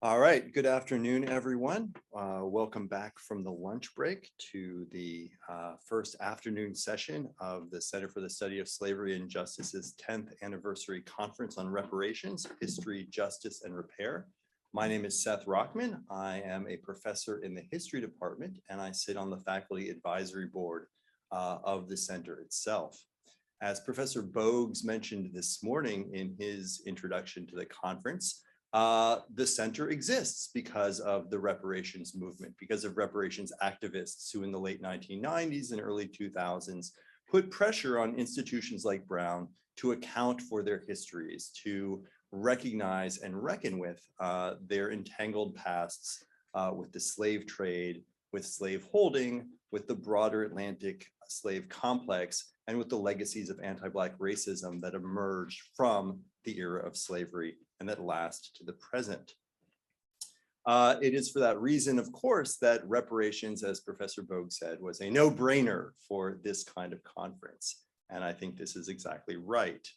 All right, good afternoon, everyone. Welcome back from the lunch break to the first afternoon session of the Center for the Study of Slavery and Justice's 10th anniversary conference on reparations, history, justice, and repair. My name is Seth Rockman. I am a professor in the history department, and I sit on the faculty advisory board of the center itself. As Professor Bogues mentioned this morning in his introduction to the conference, the center exists because of the reparations movement, because of reparations activists who in the late 1990s and early 2000s put pressure on institutions like Brown to account for their histories, to recognize and reckon with their entangled pasts with the slave trade, with slave holding, with the broader Atlantic slave complex, and with the legacies of anti-Black racism that emerged from the era of slavery and that last to the present. It is for that reason, of course, that reparations, as Professor Bogue said, was a no-brainer for this kind of conference. And I think this is exactly right.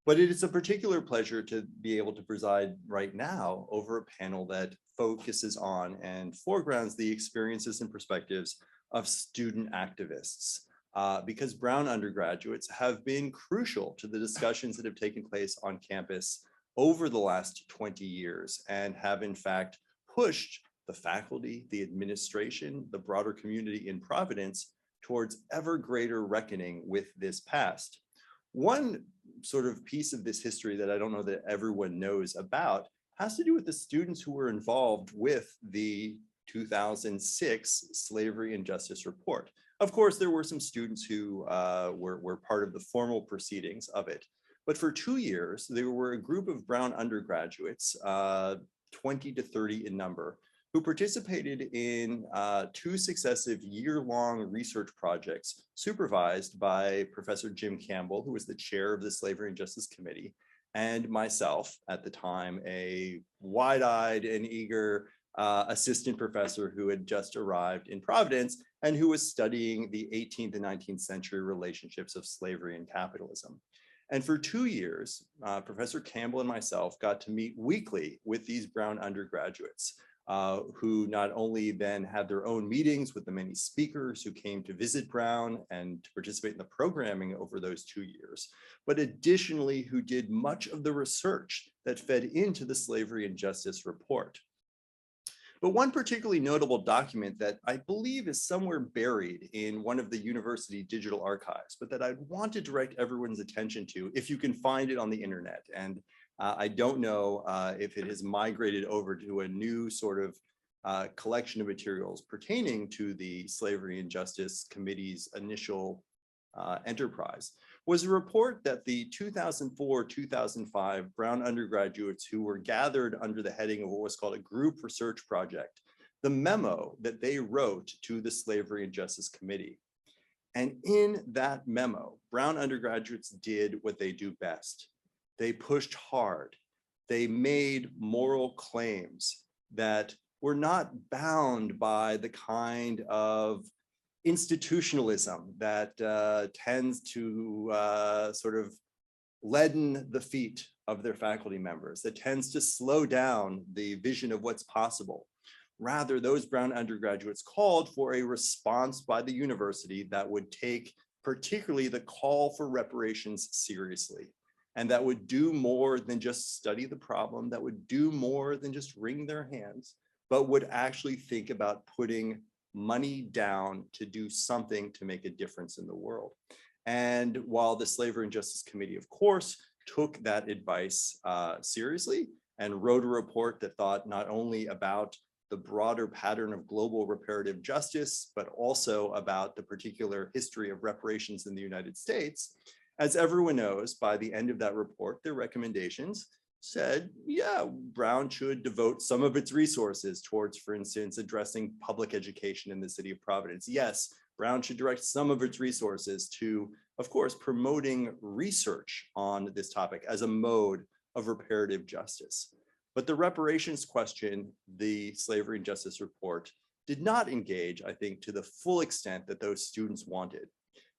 But it is a particular pleasure to be able to preside right now over a panel that focuses on and foregrounds the experiences and perspectives of student activists. Because Brown undergraduates have been crucial to the discussions that have taken place on campus over the last 20 years and have in fact pushed the faculty, the administration, the broader community in Providence towards ever greater reckoning with this past. One sort of piece of this history that I don't know that everyone knows about has to do with the students who were involved with the 2006 Slavery and Justice Report. Of course, there were some students who were part of the formal proceedings of it. But for 2 years, there were a group of Brown undergraduates, 20 to 30 in number, who participated in 2 successive year-long research projects supervised by Professor Jim Campbell, who was the chair of the Slavery and Justice Committee, and myself at the time, a wide-eyed and eager assistant professor who had just arrived in Providence and who was studying the 18th and 19th century relationships of slavery and capitalism. And for 2 years, Professor Campbell and myself got to meet weekly with these Brown undergraduates who not only then had their own meetings with the many speakers who came to visit Brown and to participate in the programming over those 2 years, but additionally who did much of the research that fed into the Slavery and Justice Report. But one particularly notable document that I believe is somewhere buried in one of the university digital archives, but that I want to direct everyone's attention to if you can find it on the internet. And I don't know if it has migrated over to a new sort of collection of materials pertaining to the Slavery and Justice Committee's initial enterprise, was a report that the 2004-2005 Brown undergraduates who were gathered under the heading of what was called a group research project, the memo that they wrote to the Slavery and Justice Committee. And in that memo, Brown undergraduates did what they do best. They pushed hard. They made moral claims that were not bound by the kind of institutionalism that tends to sort of leaden the feet of their faculty members, that tends to slow down the vision of what's possible. Rather, those Brown undergraduates called for a response by the university that would take particularly the call for reparations seriously, and that would do more than just study the problem, that would do more than just wring their hands, but would actually think about putting money down to do something to make a difference in the world. And while the Slavery and Justice Committee, of course, took that advice seriously and wrote a report that thought not only about the broader pattern of global reparative justice, but also about the particular history of reparations in the United States, as everyone knows, by the end of that report, their recommendations said, yeah, Brown should devote some of its resources towards, for instance, addressing public education in the city of Providence. Yes, Brown should direct some of its resources to, of course, promoting research on this topic as a mode of reparative justice. But the reparations question, the Slavery and Justice Report, did not engage, I think, to the full extent that those students wanted.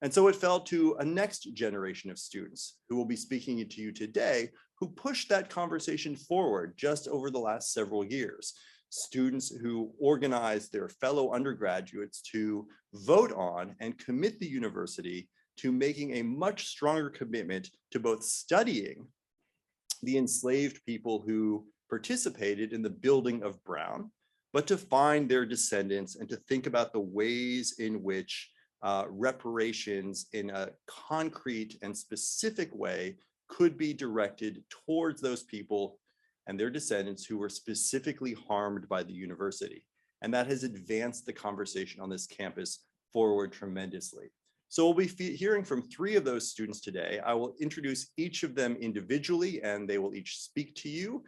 And so it fell to a next generation of students who will be speaking to you today, who pushed that conversation forward just over the last several years. Students who organized their fellow undergraduates to vote on and commit the university to making a much stronger commitment to both studying the enslaved people who participated in the building of Brown, but to find their descendants and to think about the ways in which reparations in a concrete and specific way could be directed towards those people and their descendants who were specifically harmed by the university. And that has advanced the conversation on this campus forward tremendously. So we'll be hearing from 3 of those students today. I will introduce each of them individually, and they will each speak to you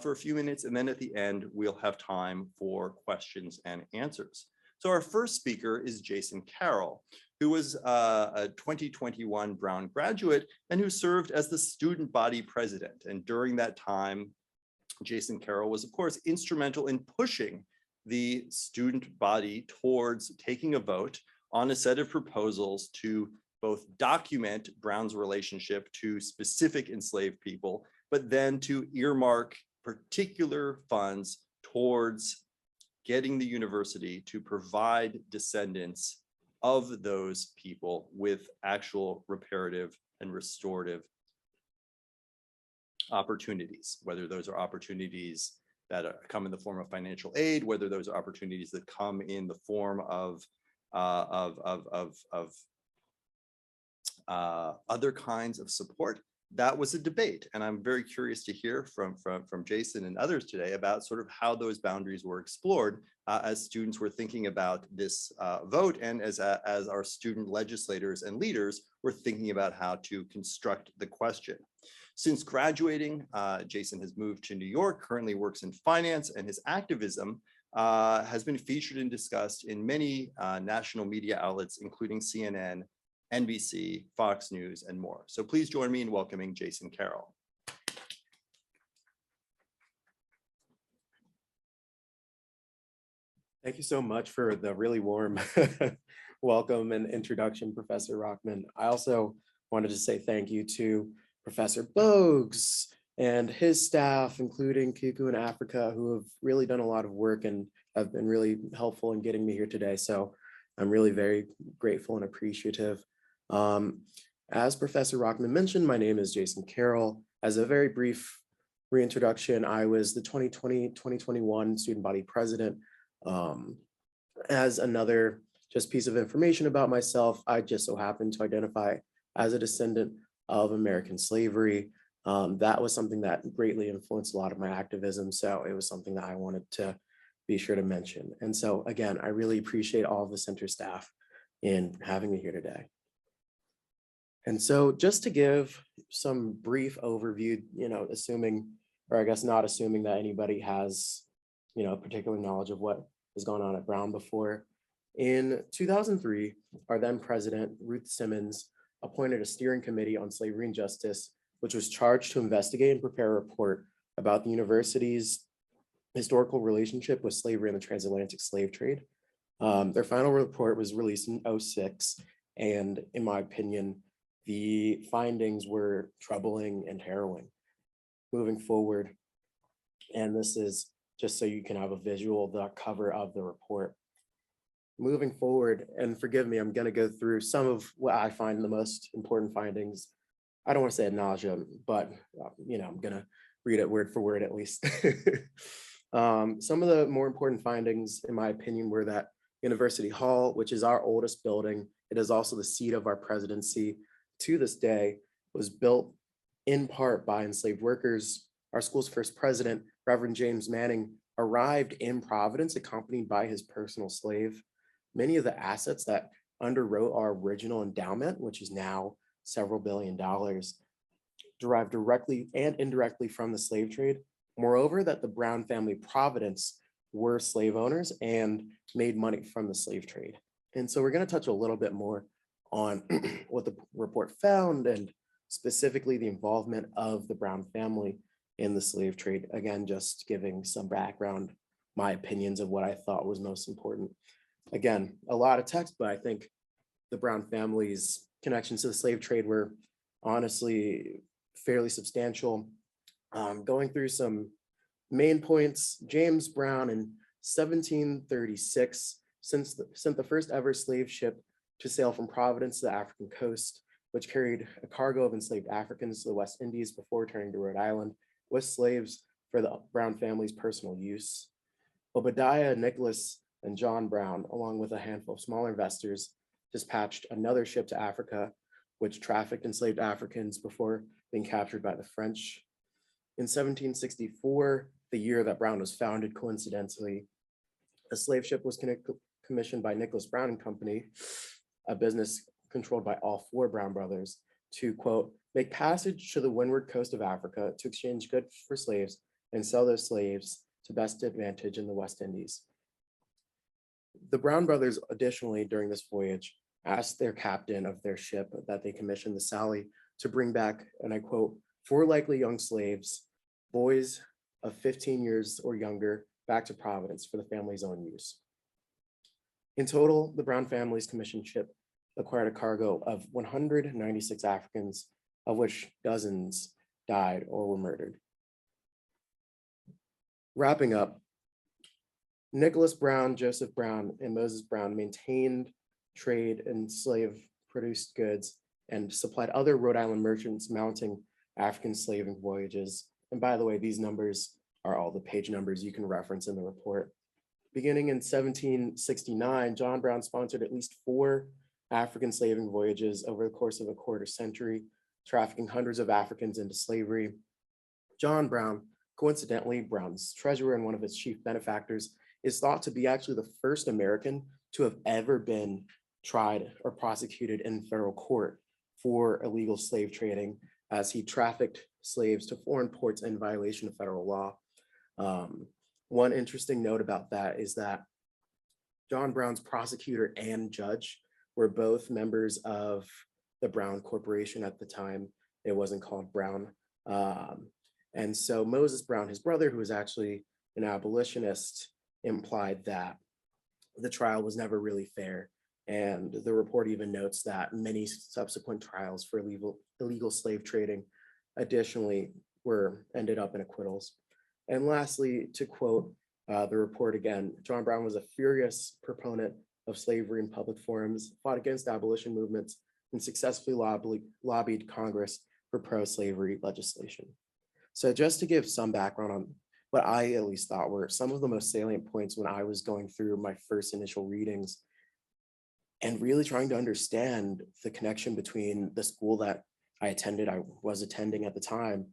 for a few minutes. And then at the end, we'll have time for questions and answers. So our first speaker is Jason Carroll, who was a 2021 Brown graduate and who served as the student body president. And during that time, Jason Carroll was, of course, instrumental in pushing the student body towards taking a vote on a set of proposals to both document Brown's relationship to specific enslaved people, but then to earmark particular funds towards getting the university to provide descendants of those people with actual reparative and restorative opportunities, whether those are opportunities that come in the form of financial aid, whether those are opportunities that come in the form of other kinds of support. That was a debate, and I'm very curious to hear from Jason and others today about sort of how those boundaries were explored as students were thinking about this vote, and as our student legislators and leaders were thinking about how to construct the question. Since graduating, Jason has moved to New York, currently works in finance, and his activism has been featured and discussed in many national media outlets, including CNN, NBC, Fox News, and more. So please join me in welcoming Jason Carroll. Thank you so much for the really warm welcome and introduction, Professor Rockman. I also wanted to say thank you to Professor Bogues and his staff, including Kiku in Africa, who have really done a lot of work and have been really helpful in getting me here today. So I'm really very grateful and appreciative. As Professor Rockman mentioned, my name is Jason Carroll. As a very brief reintroduction, I was the 2020-2021 student body president. As another just piece of information about myself, I just so happen to identify as a descendant of American slavery. That was something that greatly influenced a lot of my activism. So it was something that I wanted to be sure to mention. And so again, I really appreciate all of the center staff in having me here today. And so just to give some brief overview, assuming, or I guess not assuming that anybody has, particular knowledge of what has gone on at Brown before. In 2003, our then president, Ruth Simmons, appointed a steering committee on slavery and justice, which was charged to investigate and prepare a report about the university's historical relationship with slavery and the transatlantic slave trade. Their final report was released in 2006, and in my opinion, the findings were troubling and harrowing. Moving forward, and this is just so you can have a visual, the cover of the report. Moving forward, and forgive me, I'm going to go through some of what I find the most important findings. I don't want to say ad nauseum, but I'm going to read it word for word at least. Some of the more important findings, in my opinion, were that University Hall, which is our oldest building, it is also the seat of our presidency to this day, was built in part by enslaved workers. Our school's first president, Reverend James Manning, arrived in Providence accompanied by his personal slave. Many of the assets that underwrote our original endowment, which is now several $billion, derived directly and indirectly from the slave trade. Moreover, that the Brown family Providence were slave owners and made money from the slave trade. And so we're going to touch a little bit more on what the report found and specifically the involvement of the Brown family in the slave trade. Again, just giving some background, my opinions of what I thought was most important. Again, a lot of text, but I think the Brown family's connections to the slave trade were honestly fairly substantial. Going through some main points, James Brown in 1736 sent the first ever slave ship to sail from Providence to the African coast, which carried a cargo of enslaved Africans to the West Indies before returning to Rhode Island with slaves for the Brown family's personal use. Obadiah, Nicholas, and John Brown, along with a handful of smaller investors, dispatched another ship to Africa, which trafficked enslaved Africans before being captured by the French. In 1764, the year that Brown was founded, coincidentally, a slave ship was commissioned by Nicholas Brown and Company, a business controlled by all four Brown brothers, to, quote, make passage to the windward coast of Africa to exchange goods for slaves and sell those slaves to best advantage in the West Indies. The Brown brothers, additionally, during this voyage, asked their captain of their ship that they commissioned the Sally to bring back, and I quote, 4 likely young slaves, boys of 15 years or younger, back to Providence for the family's own use. In total, the Brown family's commissioned ship acquired a cargo of 196 Africans, of which dozens died or were murdered. Wrapping up, Nicholas Brown, Joseph Brown, and Moses Brown maintained trade in slave-produced goods and supplied other Rhode Island merchants mounting African slaving voyages. And by the way, these numbers are all the page numbers you can reference in the report. Beginning in 1769, John Brown sponsored at least 4 African slaving voyages over the course of a quarter century, trafficking hundreds of Africans into slavery. John Brown, coincidentally, Brown's treasurer and one of his chief benefactors, is thought to be actually the first American to have ever been tried or prosecuted in federal court for illegal slave trading, as he trafficked slaves to foreign ports in violation of federal law. One interesting note about that is that John Brown's prosecutor and judge were both members of the Brown Corporation at the time. It wasn't called Brown. And so Moses Brown, his brother, who was actually an abolitionist, implied that the trial was never really fair. And the report even notes that many subsequent trials for illegal slave trading additionally ended up in acquittals. And lastly, to quote the report again, John Brown was a furious proponent of slavery in public forums, fought against abolition movements, and successfully lobbied Congress for pro-slavery legislation. So just to give some background on what I at least thought were some of the most salient points when I was going through my first initial readings and really trying to understand the connection between the school that I was attending at the time,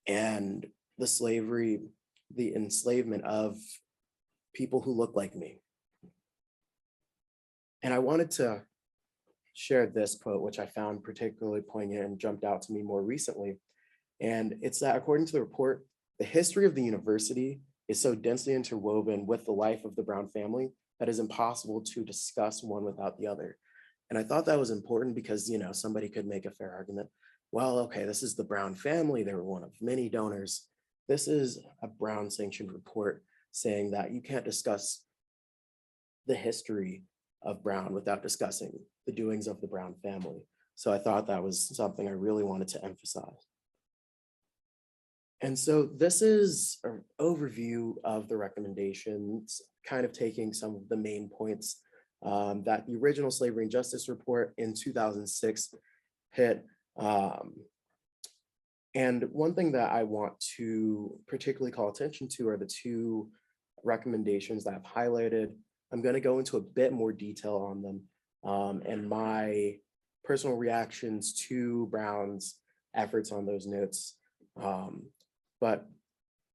and the slavery, the enslavement of people who look like me. And I wanted to share this quote, which I found particularly poignant and jumped out to me more recently. And it's that according to the report, the history of the university is so densely interwoven with the life of the Brown family that is impossible to discuss one without the other. And I thought that was important because, somebody could make a fair argument. Well, okay, this is the Brown family. They were one of many donors. This is a Brown sanctioned report saying that you can't discuss the history of Brown without discussing the doings of the Brown family. So I thought that was something I really wanted to emphasize. And so this is an overview of the recommendations, kind of taking some of the main points that the original Slavery and Justice report in 2006 hit. And one thing that I want to particularly call attention to are the 2 recommendations that I've highlighted. I'm going to go into a bit more detail on them and my personal reactions to Brown's efforts on those notes. But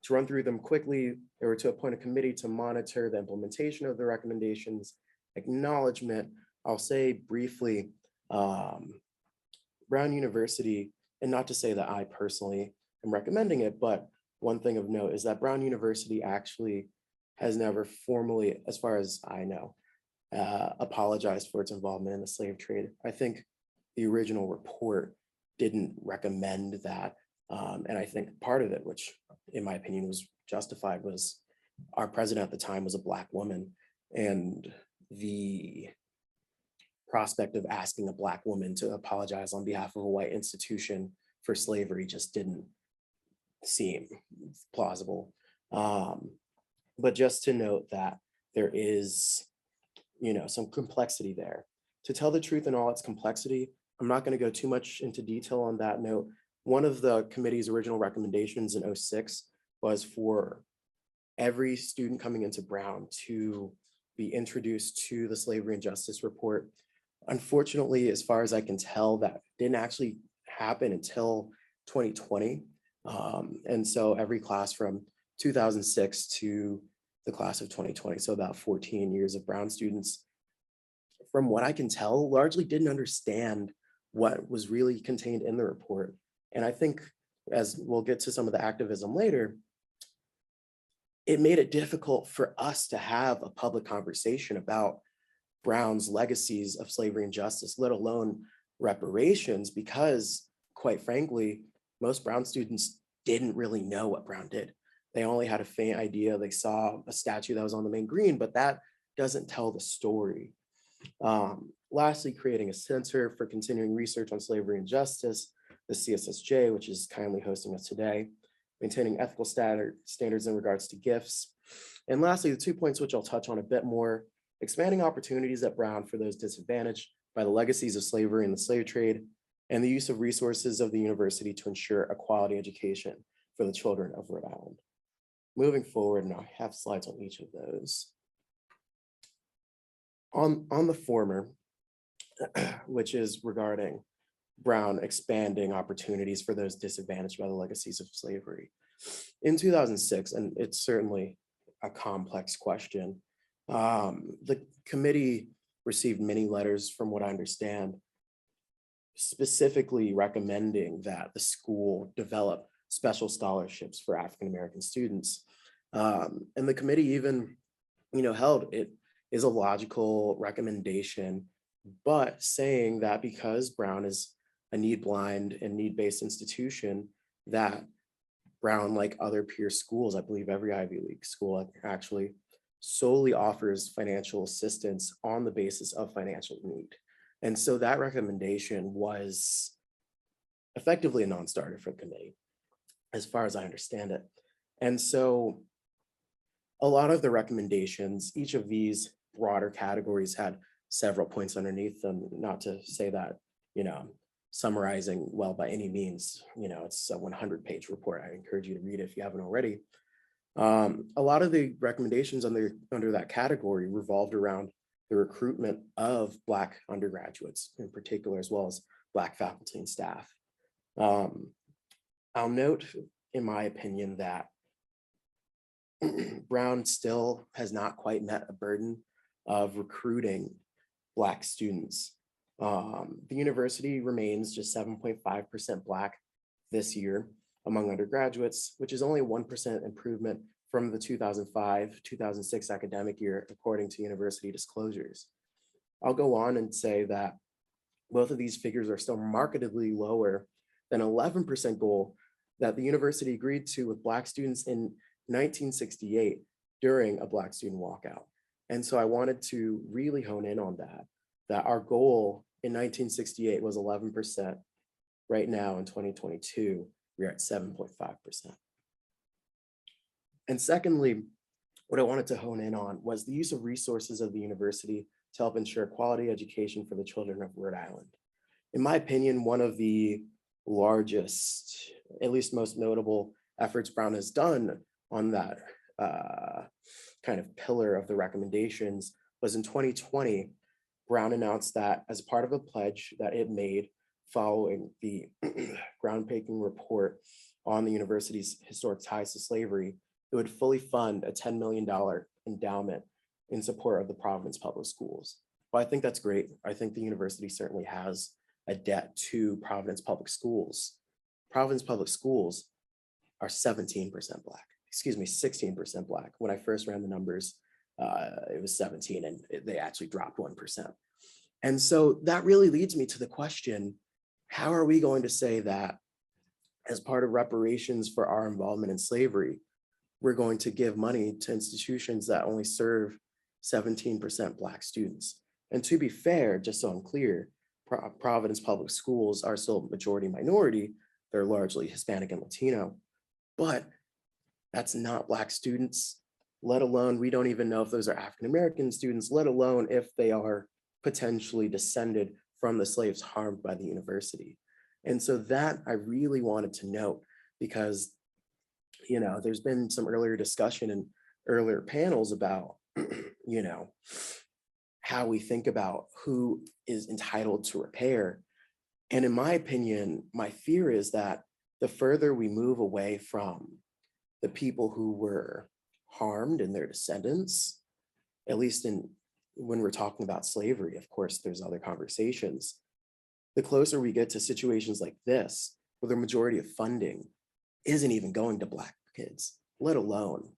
to run through them quickly, they were to appoint a committee to monitor the implementation of the recommendations. Acknowledgement, I'll say briefly, Brown University, and not to say that I personally am recommending it, but one thing of note is that Brown University actually has never formally, as far as I know, apologized for its involvement in the slave trade. I think the original report didn't recommend that. And I think part of it, which in my opinion was justified, was our president at the time was a Black woman. And the prospect of asking a Black woman to apologize on behalf of a white institution for slavery just didn't seem plausible. But just to note that there is, some complexity there. To tell the truth in all its complexity, I'm not going to go too much into detail on that note. One of the committee's original recommendations in '06 was for every student coming into Brown to be introduced to the Slavery and Justice Report. Unfortunately, as far as I can tell, that didn't actually happen until 2020. And so every class from 2006 to the class of 2020, so about 14 years of Brown students, from what I can tell, largely didn't understand what was really contained in the report. And I think, as we'll get to some of the activism later, it made it difficult for us to have a public conversation about Brown's legacies of slavery and justice, let alone reparations, because quite frankly, most Brown students didn't really know what Brown did. They only had a faint idea. They saw a statue that was on the main green, but that doesn't tell the story. Lastly, creating a censor for continuing research on slavery and justice, the CSSJ, which is kindly hosting us today, maintaining ethical standards in regards to gifts. And lastly, the 2 points which I'll touch on a bit more: expanding opportunities at Brown for those disadvantaged by the legacies of slavery and the slave trade, and the use of resources of the university to ensure a quality education for the children of Rhode Island. Moving forward, and I have slides on each of those. On the former, which is regarding Brown expanding opportunities for those disadvantaged by the legacies of slavery. In 2006, and it's certainly a complex question, the committee received many letters, from what I understand, specifically recommending that the school develop special scholarships for African-American students. And the committee even, held it is a logical recommendation, but saying that because Brown is a need-blind and need-based institution, that Brown, like other peer schools, I believe every Ivy League school actually, solely offers financial assistance on the basis of financial need. And so that recommendation was effectively a non-starter for the committee, as far as I understand it. And so a lot of the recommendations, each of these broader categories had several points underneath them, not to say that, summarizing well by any means, it's a 100-page report. I encourage you to read it if you haven't already. A lot of the recommendations under that category revolved around the recruitment of Black undergraduates in particular, as well as Black faculty and staff. I'll note, in my opinion, that Brown still has not quite met a burden of recruiting Black students. The university remains just 7.5% Black this year among undergraduates, which is only 1% improvement from the 2005-2006 academic year, according to university disclosures. I'll go on and say that both of these figures are still markedly lower than 11% goal that the university agreed to with Black students in 1968 during a Black student walkout. And so I wanted to really hone in on that our goal in 1968 was 11%. Right now in 2022, we're at 7.5%. And secondly, what I wanted to hone in on was the use of resources of the university to help ensure quality education for the children of Rhode Island. In my opinion, one of the largest, at least most notable efforts Brown has done on that kind of pillar of the recommendations was in 2020, Brown announced that as part of a pledge that it made following the groundbreaking report on the university's historic ties to slavery, it would fully fund a $10 million endowment in support of the Providence Public Schools. Well, I think that's great. I think the university certainly has a debt to Providence Public Schools. Providence Public Schools are 17% Black, 16% Black. When I first ran the numbers, it was 17 and they actually dropped 1%. And so that really leads me to the question, how are we going to say that as part of reparations for our involvement in slavery, we're going to give money to institutions that only serve 17% Black students? And to be fair, just so I'm clear, Providence public schools are still majority minority. They're largely Hispanic and Latino, but that's not Black students, let alone, we don't even know if those are African-American students, let alone if they are potentially descended from the slaves harmed by the university. And so that I really wanted to note, because, you know, there's been some earlier discussion in earlier panels about, you know, how we think about who is entitled to repair. And in my opinion, my fear is that the further we move away from the people who were harmed and their descendants, at least when we're talking about slavery, of course, there's other conversations, the closer we get to situations like this, where the majority of funding isn't even going to Black kids, let alone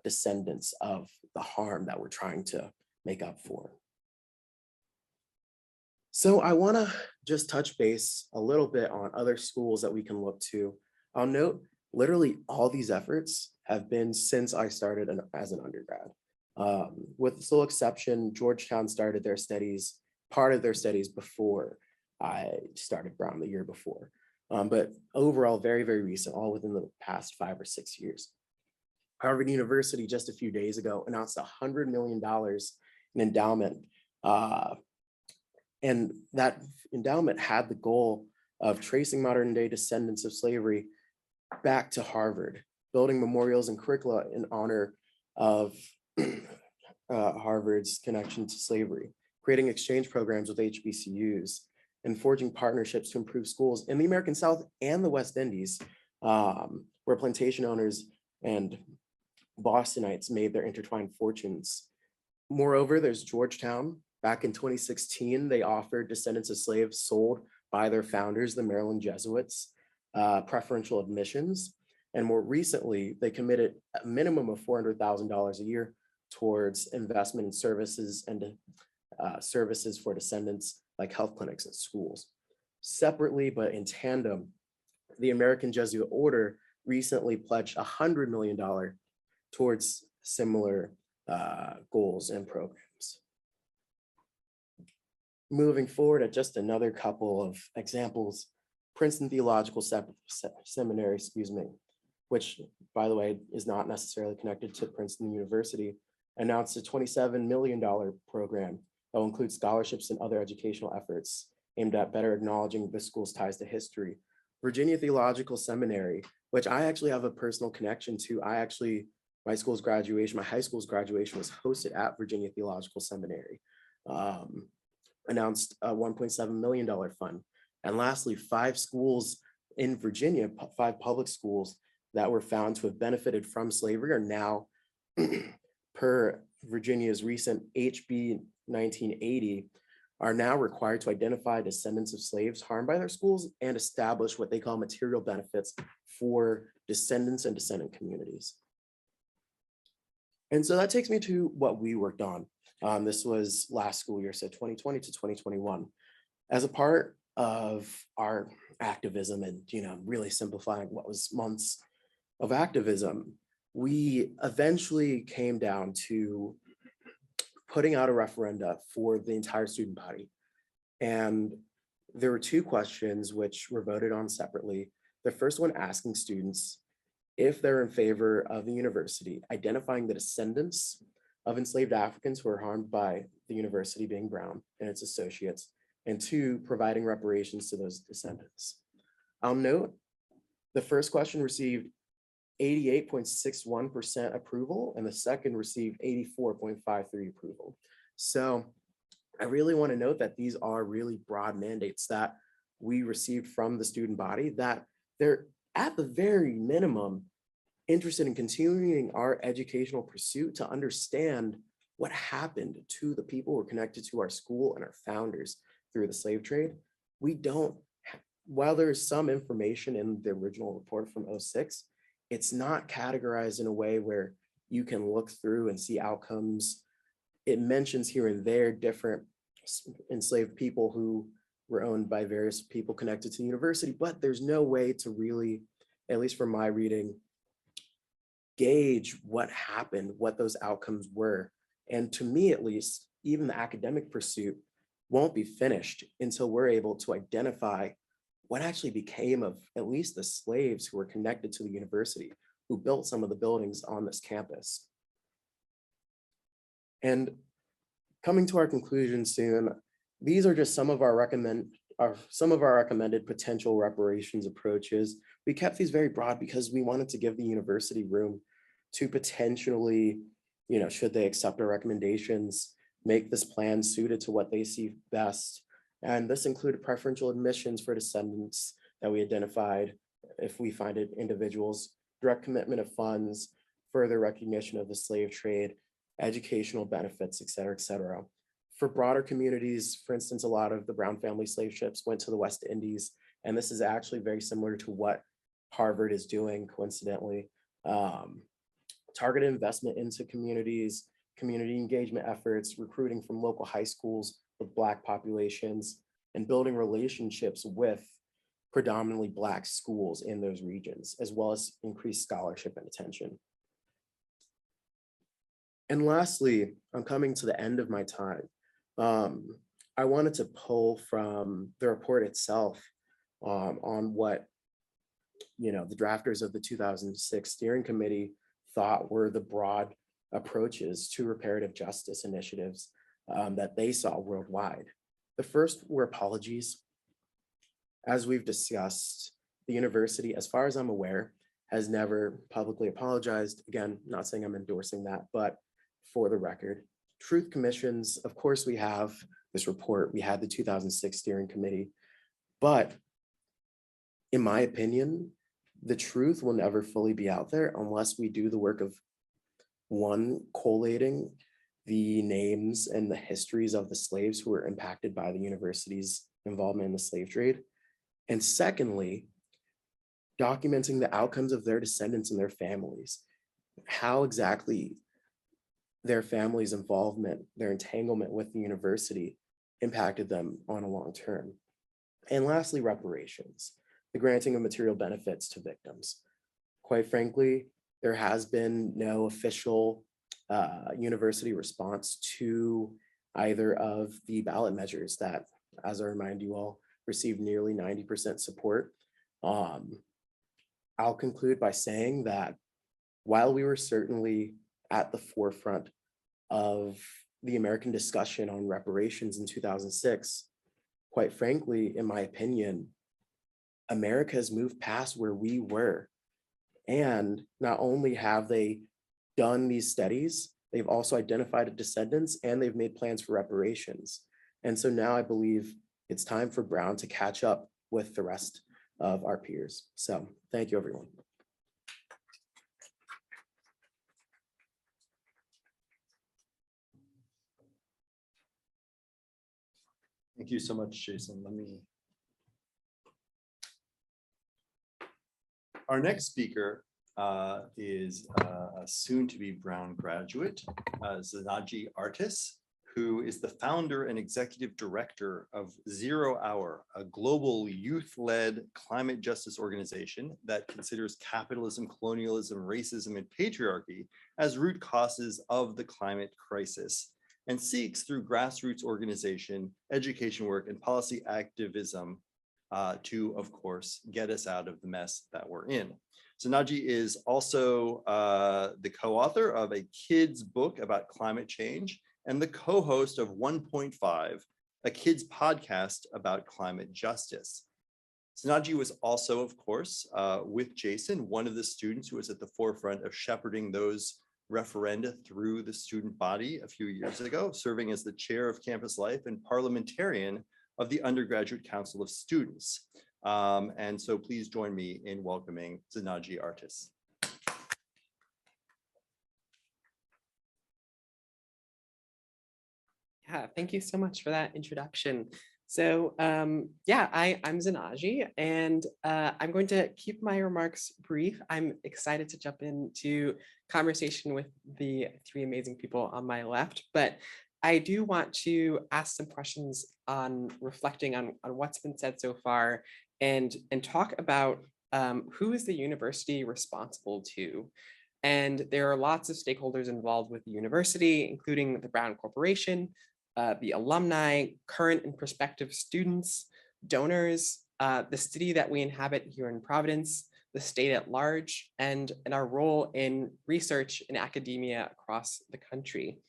descendants of the harm that we're trying to make up for. So I want to just touch base a little bit on other schools that we can look to. I'll note literally all these efforts have been since I started as an undergrad. With the sole exception, Georgetown started their studies, part of their studies before I started Brown the year before. But overall, very, very recent, all within the past 5 or 6 years. Harvard University just a few days ago announced $100 million in endowment. And that endowment had the goal of tracing modern day descendants of slavery back to Harvard, building memorials and curricula in honor of Harvard's connection to slavery, creating exchange programs with HBCUs, and forging partnerships to improve schools in the American South and the West Indies, where plantation owners and Bostonites made their intertwined fortunes. Moreover, there's Georgetown. Back in 2016, they offered descendants of slaves sold by their founders, the Maryland Jesuits, preferential admissions. And more recently, they committed a minimum of $400,000 a year towards investment in services and services for descendants like health clinics and schools. Separately, but in tandem, the American Jesuit Order recently pledged $100 million towards similar goals and programs. Moving forward at just another couple of examples, Princeton Theological Seminary, which by the way, is not necessarily connected to Princeton University, announced a $27 million program that will include scholarships and other educational efforts aimed at better acknowledging the school's ties to history. Virginia Theological Seminary, which I actually have a personal connection to. My high school's graduation was hosted at Virginia Theological Seminary, announced a $1.7 million fund. And lastly, 5 schools in Virginia, 5 public schools that were found to have benefited from slavery are now, per Virginia's recent HB 1980, are now required to identify descendants of slaves harmed by their schools and establish what they call material benefits for descendants and descendant communities. And so that takes me to what we worked on. This was last school year, so 2020 to 2021. As a part of our activism and, really simplifying what was months of activism, we eventually came down to putting out a referenda for the entire student body. And there were 2 questions which were voted on separately. The first one asking students if they're in favor of the university identifying the descendants of enslaved Africans who were harmed by the university, being Brown and its associates, and 2, providing reparations to those descendants. I'll note the first question received 88.61% approval, and the second received 84.53% approval. So I really want to note that these are really broad mandates that we received from the student body, that they're at the very minimum interested in continuing our educational pursuit to understand what happened to the people who were connected to our school and our founders through the slave trade. While there's some information in the original report from '06, it's not categorized in a way where you can look through and see outcomes. It mentions here and there different enslaved people who were owned by various people connected to the university, but there's no way to really, at least from my reading, gauge what happened, what those outcomes were. And to me, at least, even the academic pursuit won't be finished until we're able to identify what actually became of at least the slaves who were connected to the university, who built some of the buildings on this campus. And coming to our conclusion soon, these are just some of our recommended potential reparations approaches. We kept these very broad because we wanted to give the university room to potentially, should they accept our recommendations, make this plan suited to what they see best. And this included preferential admissions for descendants that we identified if we find it individuals, direct commitment of funds, further recognition of the slave trade, educational benefits, et cetera, et cetera. For broader communities, for instance, a lot of the Brown family slave ships went to the West Indies, and this is actually very similar to what Harvard is doing, coincidentally. Targeted investment into communities, community engagement efforts, recruiting from local high schools with Black populations, and building relationships with predominantly Black schools in those regions, as well as increased scholarship and attention. And lastly, I'm coming to the end of my time. I wanted to pull from the report itself on what the drafters of the 2006 steering committee thought were the broad approaches to reparative justice initiatives that they saw worldwide. The first were apologies. As we've discussed, the university, as far as I'm aware, has never publicly apologized. Again, not saying I'm endorsing that, but for the record, truth commissions, of course we have this report, we had the 2006 steering committee, but in my opinion, the truth will never fully be out there unless we do the work of, one, collating the names and the histories of the slaves who were impacted by the university's involvement in the slave trade. And secondly, documenting the outcomes of their descendants and their families, how exactly their family's involvement, their entanglement with the university impacted them on a long term. And lastly, reparations, the granting of material benefits to victims. Quite frankly, there has been no official university response to either of the ballot measures that, as I remind you all, received nearly 90% support. I'll conclude by saying that while we were certainly at the forefront of the American discussion on reparations in 2006, quite frankly, in my opinion, America has moved past where we were. And not only have they done these studies, they've also identified descendants and they've made plans for reparations. And so now I believe it's time for Brown to catch up with the rest of our peers. So thank you, everyone. Thank you so much, Jason. Our next speaker is a soon-to-be Brown graduate, Zanagee Artis, who is the founder and executive director of 0 Hour, a global youth-led climate justice organization that considers capitalism, colonialism, racism, and patriarchy as root causes of the climate crisis, and seeks through grassroots organization, education work, and policy activism to, of course, get us out of the mess that we're in. Zanagee is also the co-author of a kids' book about climate change and the co-host of 1.5, a kids' podcast about climate justice. Zanagee was also, of course, with Jason, one of the students who was at the forefront of shepherding those referenda through the student body a few years ago, serving as the chair of campus life and parliamentarian of the Undergraduate Council of Students. And so please join me in welcoming Zanagee Artis. Yeah, thank you so much for that introduction. So yeah, I'm Zanagee, and I'm going to keep my remarks brief. I'm excited to jump into conversation with the three amazing people on my left, but I do want to ask some questions on reflecting on what's been said so far and talk about who is the university responsible to. And there are lots of stakeholders involved with the university, including the Brown Corporation, the alumni, current and prospective students, donors, the city that we inhabit here in Providence, the state at large, and our role in research and academia across the country.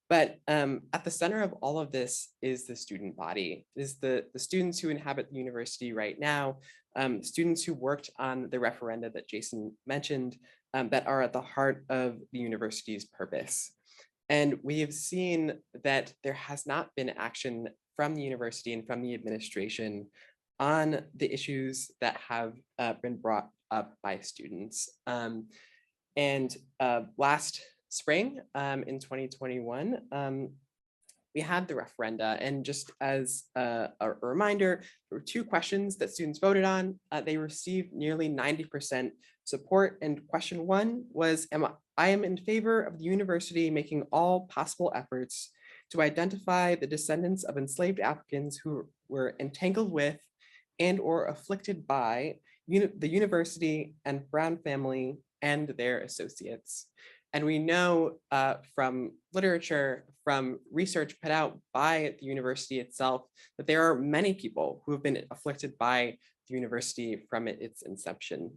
But at the center of all of this is the student body, is the students who inhabit the university right now, students who worked on the referenda that Jason mentioned, that are at the heart of the university's purpose. And we have seen that there has not been action from the university and from the administration on the issues that have been brought up by students. Last spring in 2021, we had the referenda, and just as a reminder, there were two questions that students voted on. They received nearly 90% support, and question one was, I am in favor of the university making all possible efforts to identify the descendants of enslaved Africans who were entangled with and or afflicted by the university and Brown family and their associates. And we know from literature, from research put out by the university itself, that there are many people who have been afflicted by the university from its inception.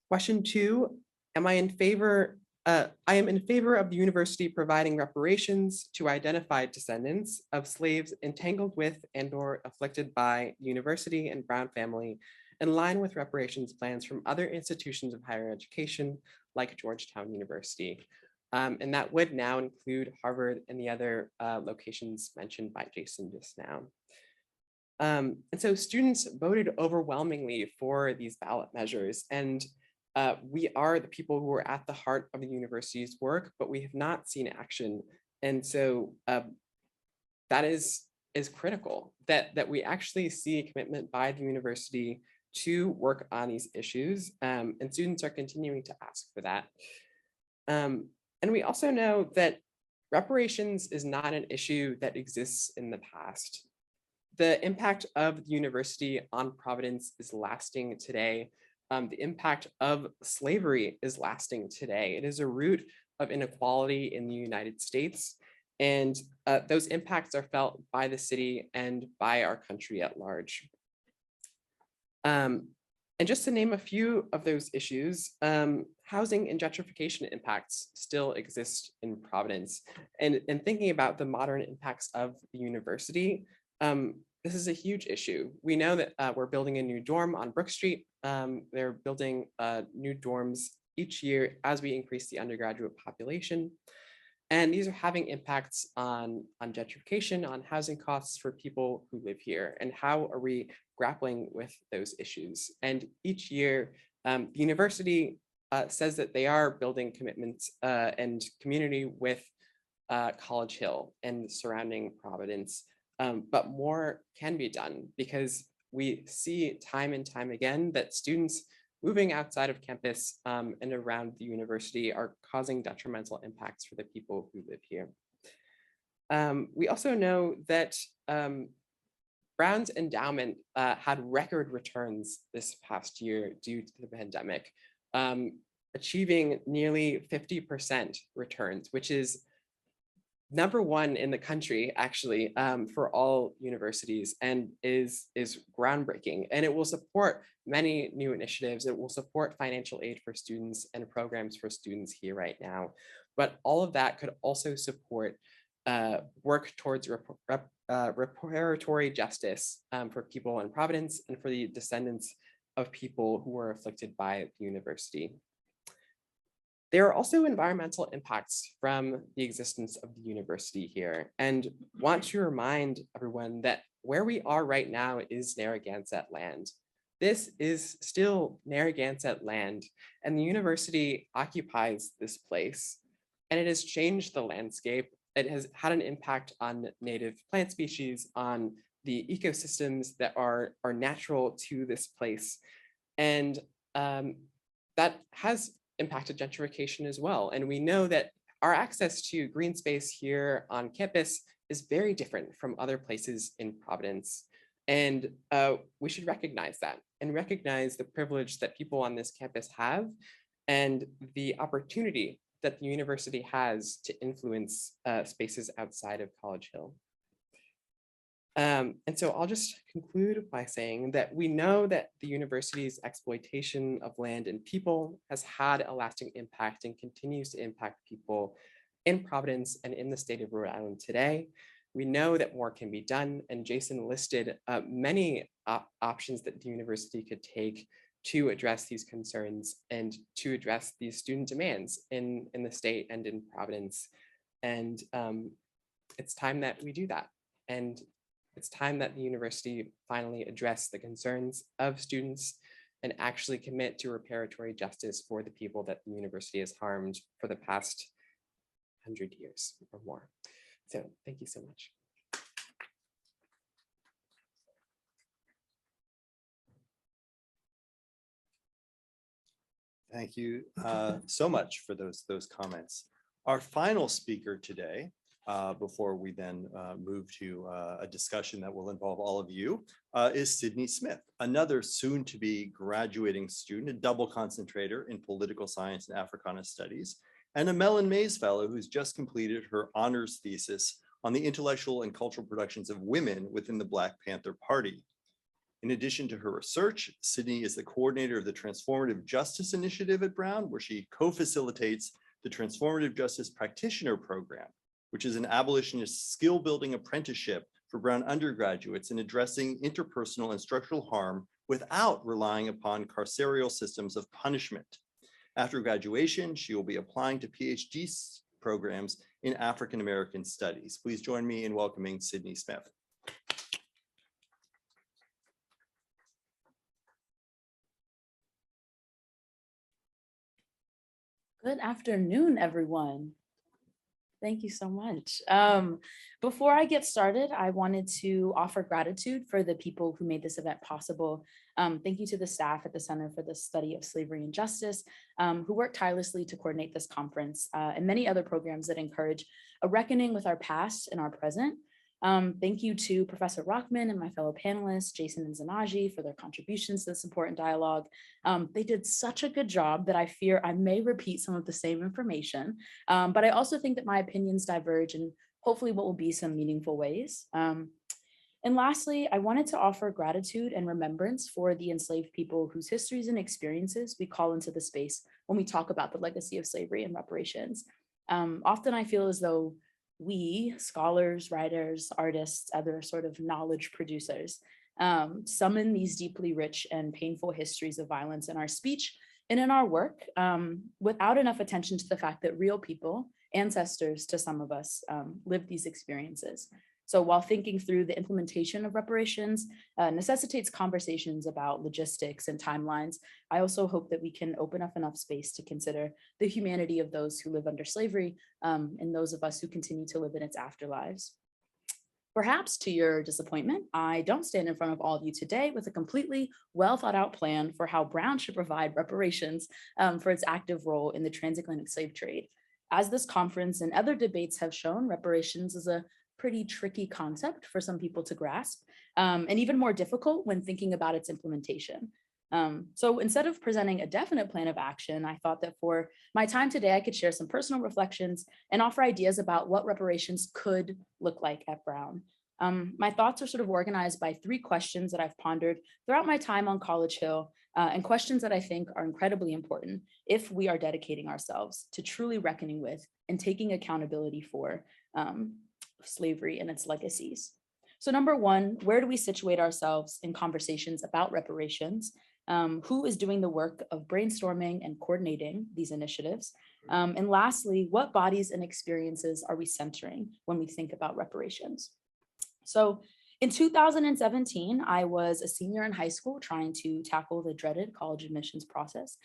Question two, I am in favor of the university providing reparations to identified descendants of slaves entangled with and or afflicted by the university and Brown family, in line with reparations plans from other institutions of higher education like Georgetown University. And that would now include Harvard and the other locations mentioned by Jason just now. And so students voted overwhelmingly for these ballot measures, and we are the people who are at the heart of the university's work, but we have not seen action. And so that is critical, that we actually see a commitment by the university to work on these issues, and students are continuing to ask for that. And we also know that reparations is not an issue that exists in the past. The impact of the university on Providence is lasting today. The impact of slavery is lasting today. It is a root of inequality in the United States, and those impacts are felt by the city and by our country at large. And just to name a few of those issues, housing and gentrification impacts still exist in Providence. And thinking about the modern impacts of the university, this is a huge issue. We know that we're building a new dorm on Brook Street. They're building new dorms each year as we increase the undergraduate population. And these are having impacts on gentrification, on housing costs for people who live here, and how are we grappling with those issues. And each year, the university says that they are building commitments and community with College Hill and surrounding Providence, but more can be done because we see time and time again that students moving outside of campus and around the university are causing detrimental impacts for the people who live here. We also know that Brown's endowment had record returns this past year due to the pandemic, achieving nearly 50% returns, which is #1 in the country, actually, for all universities, and is groundbreaking. And it will support many new initiatives. It will support financial aid for students and programs for students here right now. But all of that could also support work towards reparatory justice for people in Providence and for the descendants of people who were afflicted by the university. There are also environmental impacts from the existence of the university here, and want to remind everyone that where we are right now is Narragansett land. This is still Narragansett land, and the university occupies this place, and it has changed the landscape. It has had an impact on native plant species, on the ecosystems that are natural to this place, and that has impacted gentrification as well. And we know that our access to green space here on campus is very different from other places in Providence. And we should recognize that and recognize the privilege that people on this campus have and the opportunity that the university has to influence spaces outside of College Hill. And so I'll just conclude by saying that we know that the university's exploitation of land and people has had a lasting impact and continues to impact people in Providence and in the state of Rhode Island today. We know that more can be done, and Jason listed many options that the university could take to address these concerns and to address these student demands in the state and in Providence. And it's time that we do that. And it's time that the university finally address the concerns of students and actually commit to reparatory justice for the people that the university has harmed for the past 100 years or more. So thank you so much. Thank you so much for those comments. Our final speaker today, before we then move to a discussion that will involve all of you, is Sydney Smith, another soon-to-be graduating student, a double concentrator in political science and Africana studies, and a Mellon Mays Fellow who's just completed her honors thesis on the intellectual and cultural productions of women within the Black Panther Party. In addition to her research, Sydney is the coordinator of the Transformative Justice Initiative at Brown, where she co-facilitates the Transformative Justice Practitioner Program, which is an abolitionist skill-building apprenticeship for Brown undergraduates in addressing interpersonal and structural harm without relying upon carceral systems of punishment. After graduation, she will be applying to PhD programs in African American studies. Please join me in welcoming Sydney Smith. Good afternoon, everyone. Thank you so much. Before I get started, I wanted to offer gratitude for the people who made this event possible. Thank you to the staff at the Center for the Study of Slavery and Justice, who worked tirelessly to coordinate this conference, and many other programs that encourage a reckoning with our past and our present. Thank you to Professor Rockman and my fellow panelists, Jason and Zanagee, for their contributions to this important dialogue. They did such a good job that I fear I may repeat some of the same information, but I also think that my opinions diverge in hopefully what will be some meaningful ways. And lastly, I wanted to offer gratitude and remembrance for the enslaved people whose histories and experiences we call into the space when we talk about the legacy of slavery and reparations. Often I feel as though we, scholars, writers, artists, other sort of knowledge producers, summon these deeply rich and painful histories of violence in our speech and in our work, without enough attention to the fact that real people, ancestors to some of us, live these experiences. So while thinking through the implementation of reparations necessitates conversations about logistics and timelines, I also hope that we can open up enough space to consider the humanity of those who live under slavery and those of us who continue to live in its afterlives. Perhaps to your disappointment, I don't stand in front of all of you today with a completely well thought out plan for how Brown should provide reparations for its active role in the transatlantic slave trade. As this conference and other debates have shown, reparations is a pretty tricky concept for some people to grasp, and even more difficult when thinking about its implementation. So instead of presenting a definite plan of action, I thought that for my time today, I could share some personal reflections and offer ideas about what reparations could look like at Brown. My thoughts are sort of organized by 3 questions that I've pondered throughout my time on College Hill, and questions that I think are incredibly important if we are dedicating ourselves to truly reckoning with and taking accountability for slavery and its legacies. So number 1, where do we situate ourselves in conversations about reparations? Who is doing the work of brainstorming and coordinating these initiatives? And lastly, what bodies and experiences are we centering when we think about reparations? So in 2017, I was a senior in high school trying to tackle the dreaded college admissions process,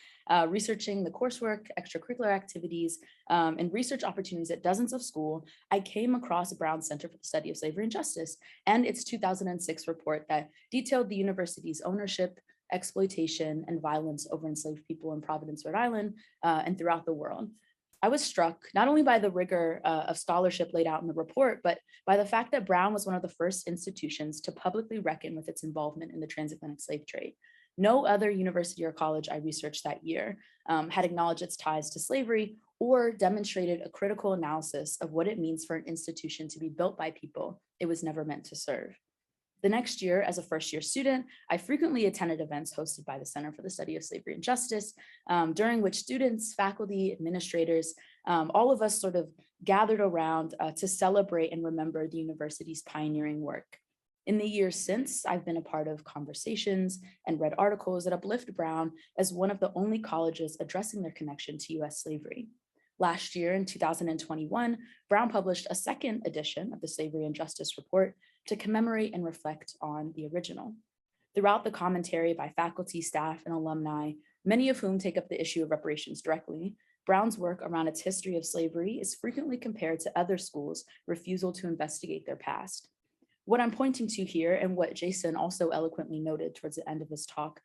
researching the coursework, extracurricular activities, and research opportunities at dozens of schools. I came across Brown Center for the Study of Slavery and Justice and its 2006 report that detailed the university's ownership, exploitation, and violence over enslaved people in Providence, Rhode Island, and throughout the world. I was struck not only by the rigor of scholarship laid out in the report, but by the fact that Brown was one of the first institutions to publicly reckon with its involvement in the transatlantic slave trade. No other university or college I researched that year had acknowledged its ties to slavery or demonstrated a critical analysis of what it means for an institution to be built by people it was never meant to serve. The next year, as a first-year student, I frequently attended events hosted by the Center for the Study of Slavery and Justice, during which students, faculty, administrators, all of us sort of gathered around to celebrate and remember the university's pioneering work. In the years since, I've been a part of conversations and read articles that uplift Brown as one of the only colleges addressing their connection to US slavery. Last year, in 2021, Brown published a second edition of the Slavery and Justice Report to commemorate and reflect on the original. Throughout the commentary by faculty, staff, and alumni, many of whom take up the issue of reparations directly, Brown's work around its history of slavery is frequently compared to other schools' refusal to investigate their past. What I'm pointing to here, and what Jason also eloquently noted towards the end of his talk,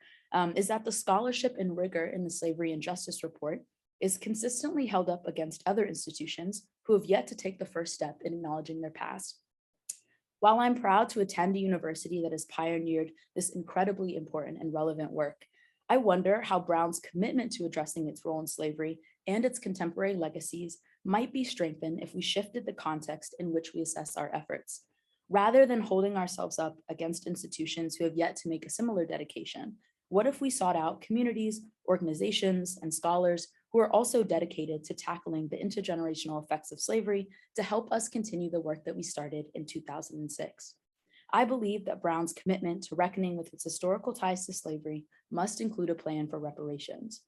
is that the scholarship and rigor in the Slavery and Justice Report is consistently held up against other institutions who have yet to take the first step in acknowledging their past. While I'm proud to attend a university that has pioneered this incredibly important and relevant work, I wonder how Brown's commitment to addressing its role in slavery and its contemporary legacies might be strengthened if we shifted the context in which we assess our efforts. Rather than holding ourselves up against institutions who have yet to make a similar dedication, what if we sought out communities, organizations, and scholars who are also dedicated to tackling the intergenerational effects of slavery to help us continue the work that we started in 2006? I believe that Brown's commitment to reckoning with its historical ties to slavery must include a plan for reparations.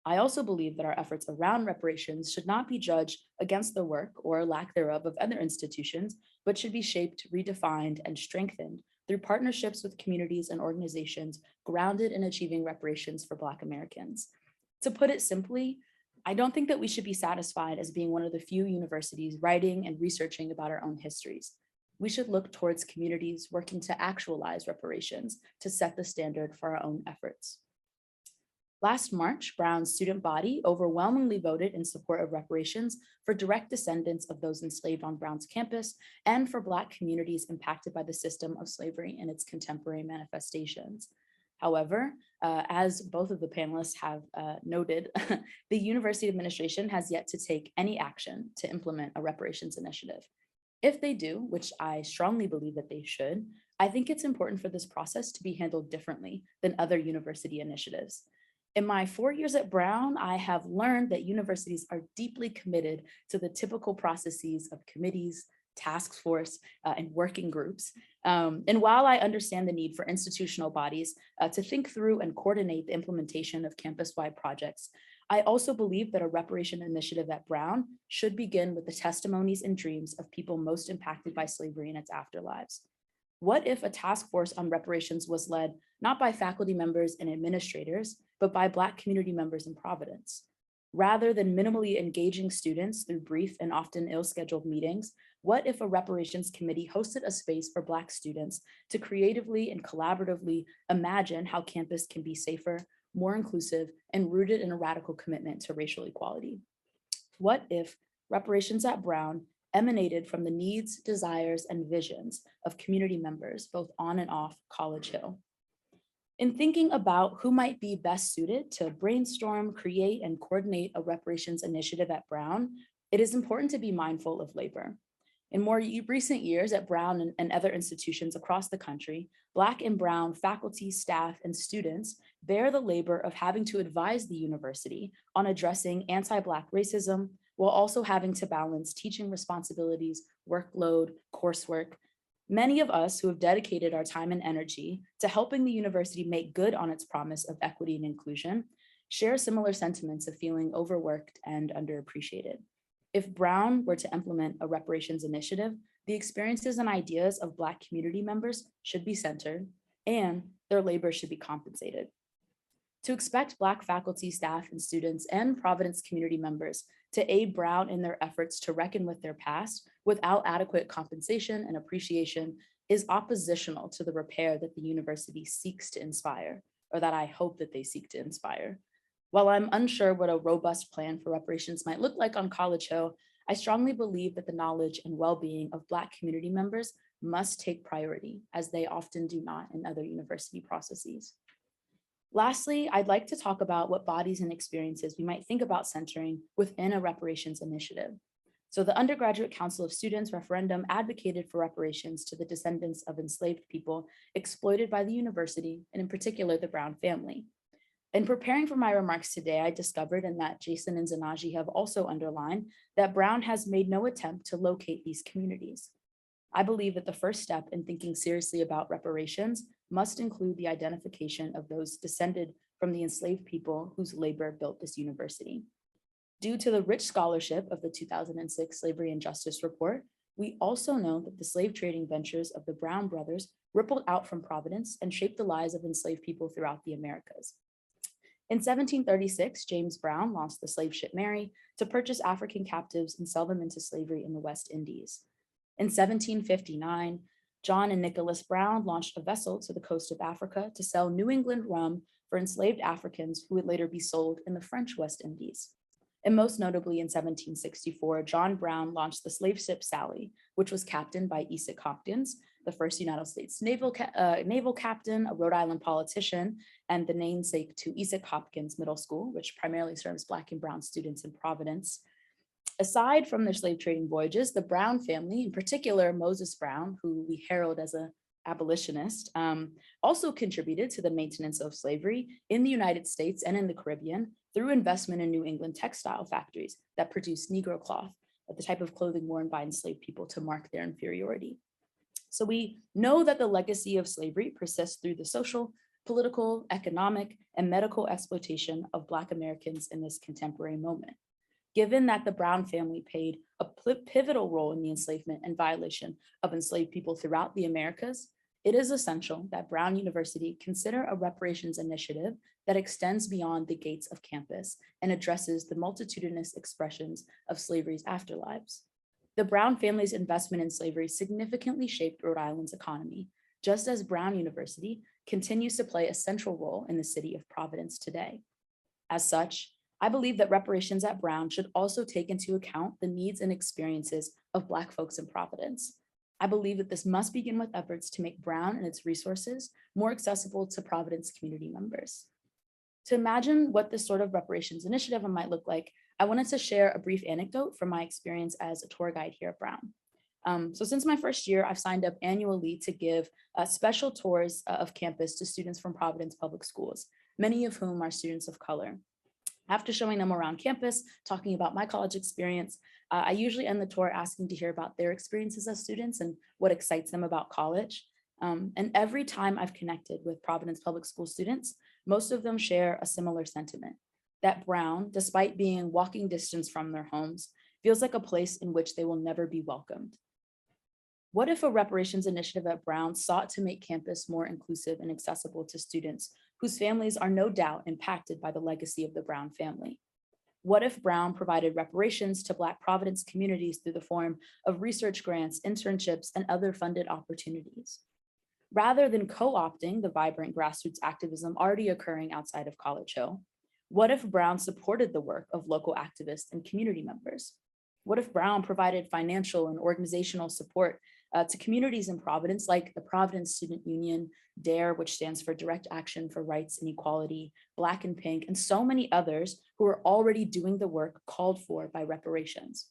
I also believe that our efforts around reparations should not be judged against the work or lack thereof of other institutions, but should be shaped, redefined, and strengthened through partnerships with communities and organizations grounded in achieving reparations for Black Americans. To put it simply, I don't think that we should be satisfied as being one of the few universities writing and researching about our own histories. We should look towards communities working to actualize reparations to set the standard for our own efforts. Last March, Brown's student body overwhelmingly voted in support of reparations for direct descendants of those enslaved on Brown's campus and for Black communities impacted by the system of slavery and its contemporary manifestations. However, as both of the panelists have noted, the university administration has yet to take any action to implement a reparations initiative. If they do, which I strongly believe that they should, I think it's important for this process to be handled differently than other university initiatives. In my 4 years at Brown, I have learned that universities are deeply committed to the typical processes of committees, task force, and working groups. And while I understand the need for institutional bodies to think through and coordinate the implementation of campus-wide projects, I also believe that a reparation initiative at Brown should begin with the testimonies and dreams of people most impacted by slavery and its afterlives. What if a task force on reparations was led not by faculty members and administrators, but by Black community members in Providence? Rather than minimally engaging students through brief and often ill-scheduled meetings, what if a reparations committee hosted a space for Black students to creatively and collaboratively imagine how campus can be safer, more inclusive, and rooted in a radical commitment to racial equality? What if reparations at Brown emanated from the needs, desires, and visions of community members, both on and off College Hill? In thinking about who might be best suited to brainstorm, create, and coordinate a reparations initiative at Brown, it is important to be mindful of labor. In more recent years at Brown and other institutions across the country, Black and Brown faculty, staff, and students bear the labor of having to advise the university on addressing anti-Black racism, while also having to balance teaching responsibilities, workload, coursework. Many of us who have dedicated our time and energy to helping the university make good on its promise of equity and inclusion share similar sentiments of feeling overworked and underappreciated. If Brown were to implement a reparations initiative, the experiences and ideas of Black community members should be centered, and their labor should be compensated. To expect Black faculty, staff, and students and Providence community members to aid Brown in their efforts to reckon with their past without adequate compensation and appreciation is oppositional to the repair that the university seeks to inspire, or that I hope that they seek to inspire. While I'm unsure what a robust plan for reparations might look like on College Hill, I strongly believe that the knowledge and well-being of Black community members must take priority, as they often do not in other university processes. Lastly, I'd like to talk about what bodies and experiences we might think about centering within a reparations initiative. So the Undergraduate Council of Students referendum advocated for reparations to the descendants of enslaved people exploited by the university, and in particular, the Brown family. In preparing for my remarks today, I discovered, and that Jason and Zanagee have also underlined, that Brown has made no attempt to locate these communities. I believe that the first step in thinking seriously about reparations must include the identification of those descended from the enslaved people whose labor built this university. Due to the rich scholarship of the 2006 Slavery and Justice Report, we also know that the slave trading ventures of the Brown brothers rippled out from Providence and shaped the lives of enslaved people throughout the Americas. In 1736, James Brown launched the slave ship Mary to purchase African captives and sell them into slavery in the West Indies. In 1759, John and Nicholas Brown launched a vessel to the coast of Africa to sell New England rum for enslaved Africans who would later be sold in the French West Indies. And most notably in 1764, John Brown launched the slave ship Sally, which was captained by Esek Hopkins, the first United States naval captain, a Rhode Island politician, and the namesake to Esek Hopkins Middle School, which primarily serves Black and Brown students in Providence. Aside from their slave trading voyages, the Brown family, in particular Moses Brown, who we herald as an abolitionist, also contributed to the maintenance of slavery in the United States and in the Caribbean through investment in New England textile factories that produced Negro cloth, the type of clothing worn by enslaved people to mark their inferiority. So we know that the legacy of slavery persists through the social, political, economic, and medical exploitation of Black Americans in this contemporary moment. Given that the Brown family played a pivotal role in the enslavement and violation of enslaved people throughout the Americas, it is essential that Brown University consider a reparations initiative that extends beyond the gates of campus and addresses the multitudinous expressions of slavery's afterlives. The Brown family's investment in slavery significantly shaped Rhode Island's economy, just as Brown University continues to play a central role in the city of Providence today. As such, I believe that reparations at Brown should also take into account the needs and experiences of Black folks in Providence. I believe that this must begin with efforts to make Brown and its resources more accessible to Providence community members. To imagine what this sort of reparations initiative might look like, I wanted to share a brief anecdote from my experience as a tour guide here at Brown. So since my first year, I've signed up annually to give special tours of campus to students from Providence Public Schools, many of whom are students of color. After showing them around campus, talking about my college experience, I usually end the tour asking to hear about their experiences as students and what excites them about college. And every time I've connected with Providence Public School students, most of them share a similar sentiment, that Brown, despite being walking distance from their homes, feels like a place in which they will never be welcomed. What if a reparations initiative at Brown sought to make campus more inclusive and accessible to students whose families are no doubt impacted by the legacy of the Brown family? What if Brown provided reparations to Black Providence communities through the form of research grants, internships, and other funded opportunities? Rather than co-opting the vibrant grassroots activism already occurring outside of College Hill, what if Brown supported the work of local activists and community members? What if Brown provided financial and organizational support to communities in Providence, like the Providence Student Union, DARE, which stands for Direct Action for Rights and Equality, Black and Pink, and so many others who are already doing the work called for by reparations?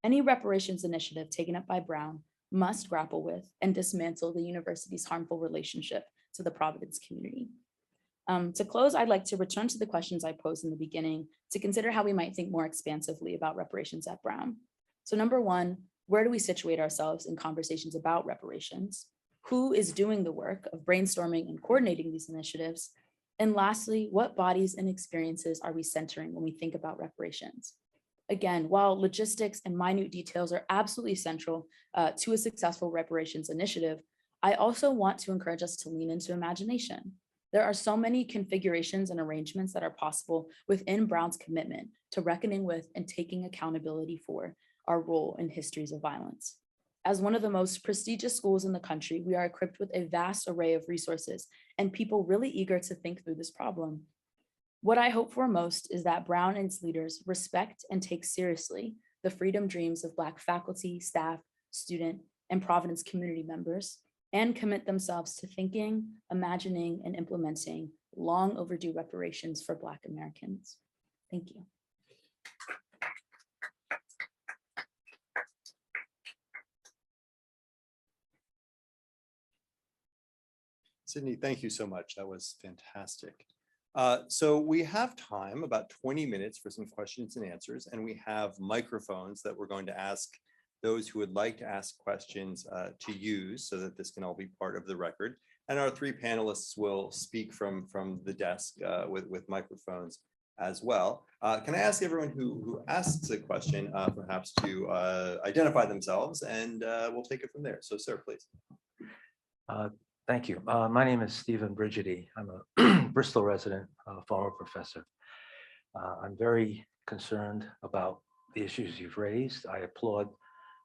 Any reparations initiative taken up by Brown must grapple with and dismantle the university's harmful relationship to the Providence community. To close, I'd like to return to the questions I posed in the beginning to consider how we might think more expansively about reparations at Brown. So number one, where do we situate ourselves in conversations about reparations? Who is doing the work of brainstorming and coordinating these initiatives? And lastly, what bodies and experiences are we centering when we think about reparations? Again, while logistics and minute details are absolutely central to a successful reparations initiative, I also want to encourage us to lean into imagination. There are so many configurations and arrangements that are possible within Brown's commitment to reckoning with and taking accountability for our role in histories of violence. As one of the most prestigious schools in the country, we are equipped with a vast array of resources and people really eager to think through this problem. What I hope for most is that Brown and its leaders respect and take seriously the freedom dreams of Black faculty, staff, student, and Providence community members, and commit themselves to thinking, imagining, and implementing long overdue reparations for Black Americans. Thank you. Sydney, thank you so much. That was fantastic. So we have time, about 20 minutes for some questions and answers, and we have microphones that we're going to ask those who would like to ask questions to use so that this can all be part of the record. And our three panelists will speak from the desk with microphones as well. Can I ask everyone who asks a question perhaps to identify themselves, and we'll take it from there. So sir, please. Thank you. My name is Stephen Bridgetty. I'm a Bristol resident, former professor. I'm very concerned about the issues you've raised. I applaud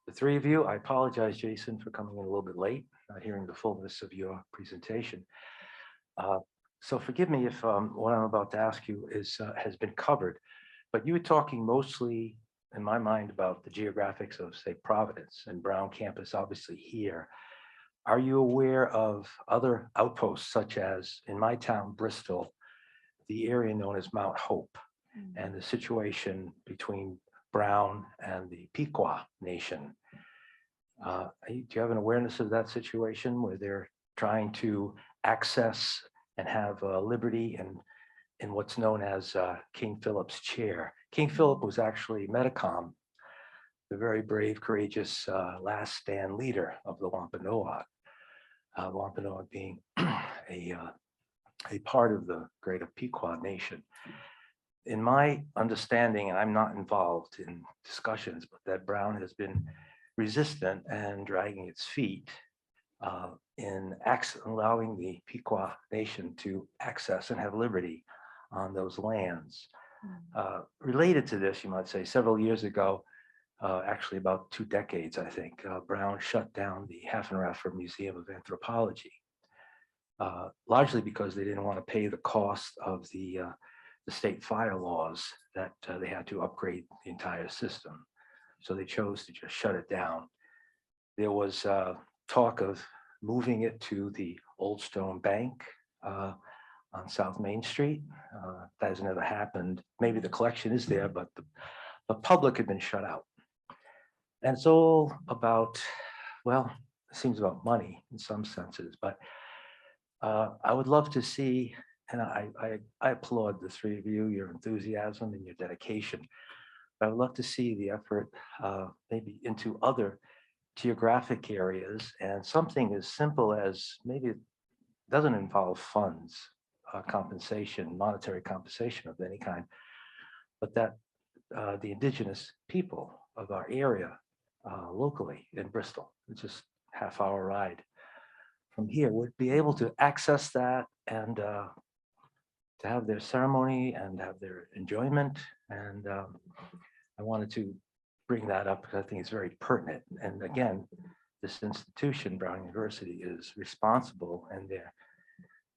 the three of you. I apologize, Jason, for coming in a little bit late, not hearing the fullness of your presentation. So forgive me if what I'm about to ask you has been covered, but you were talking mostly, in my mind, about the geographics of, say, Providence and Brown campus, obviously here. Are you aware of other outposts, such as in my town, Bristol, the area known as Mount Hope, and the situation between Brown and the Pequot Nation? Do you have an awareness of that situation where they're trying to access and have liberty in what's known as King Philip's chair? King Philip was actually Metacom, the very brave, courageous last stand leader of the Wampanoag. Wampanoag being a part of the greater Pequot Nation. In my understanding, and I'm not involved in discussions, but that Brown has been resistant and dragging its feet in allowing the Pequot Nation to access and have liberty on those lands. Related to this, you might say, several years ago, actually about 2 decades, I think, Brown shut down the Haffenraffer Museum of Anthropology, largely because they didn't want to pay the cost of the state fire laws that they had to upgrade the entire system. So they chose to just shut it down. There was talk of moving it to the Old Stone Bank on South Main Street. That has never happened. Maybe the collection is there, but the public had been shut out. And it's all about, well, it seems about money in some senses, but I would love to see, and I applaud the three of you, your enthusiasm and your dedication. But I would love to see the effort maybe into other geographic areas, and something as simple as, maybe it doesn't involve funds, compensation, monetary compensation of any kind, but that the indigenous people of our area locally in Bristol, it's just half-hour ride from here, would be able to access that and to have their ceremony and have their enjoyment. And I wanted to bring that up because I think it's very pertinent. And again, this institution, Brown University, is responsible in their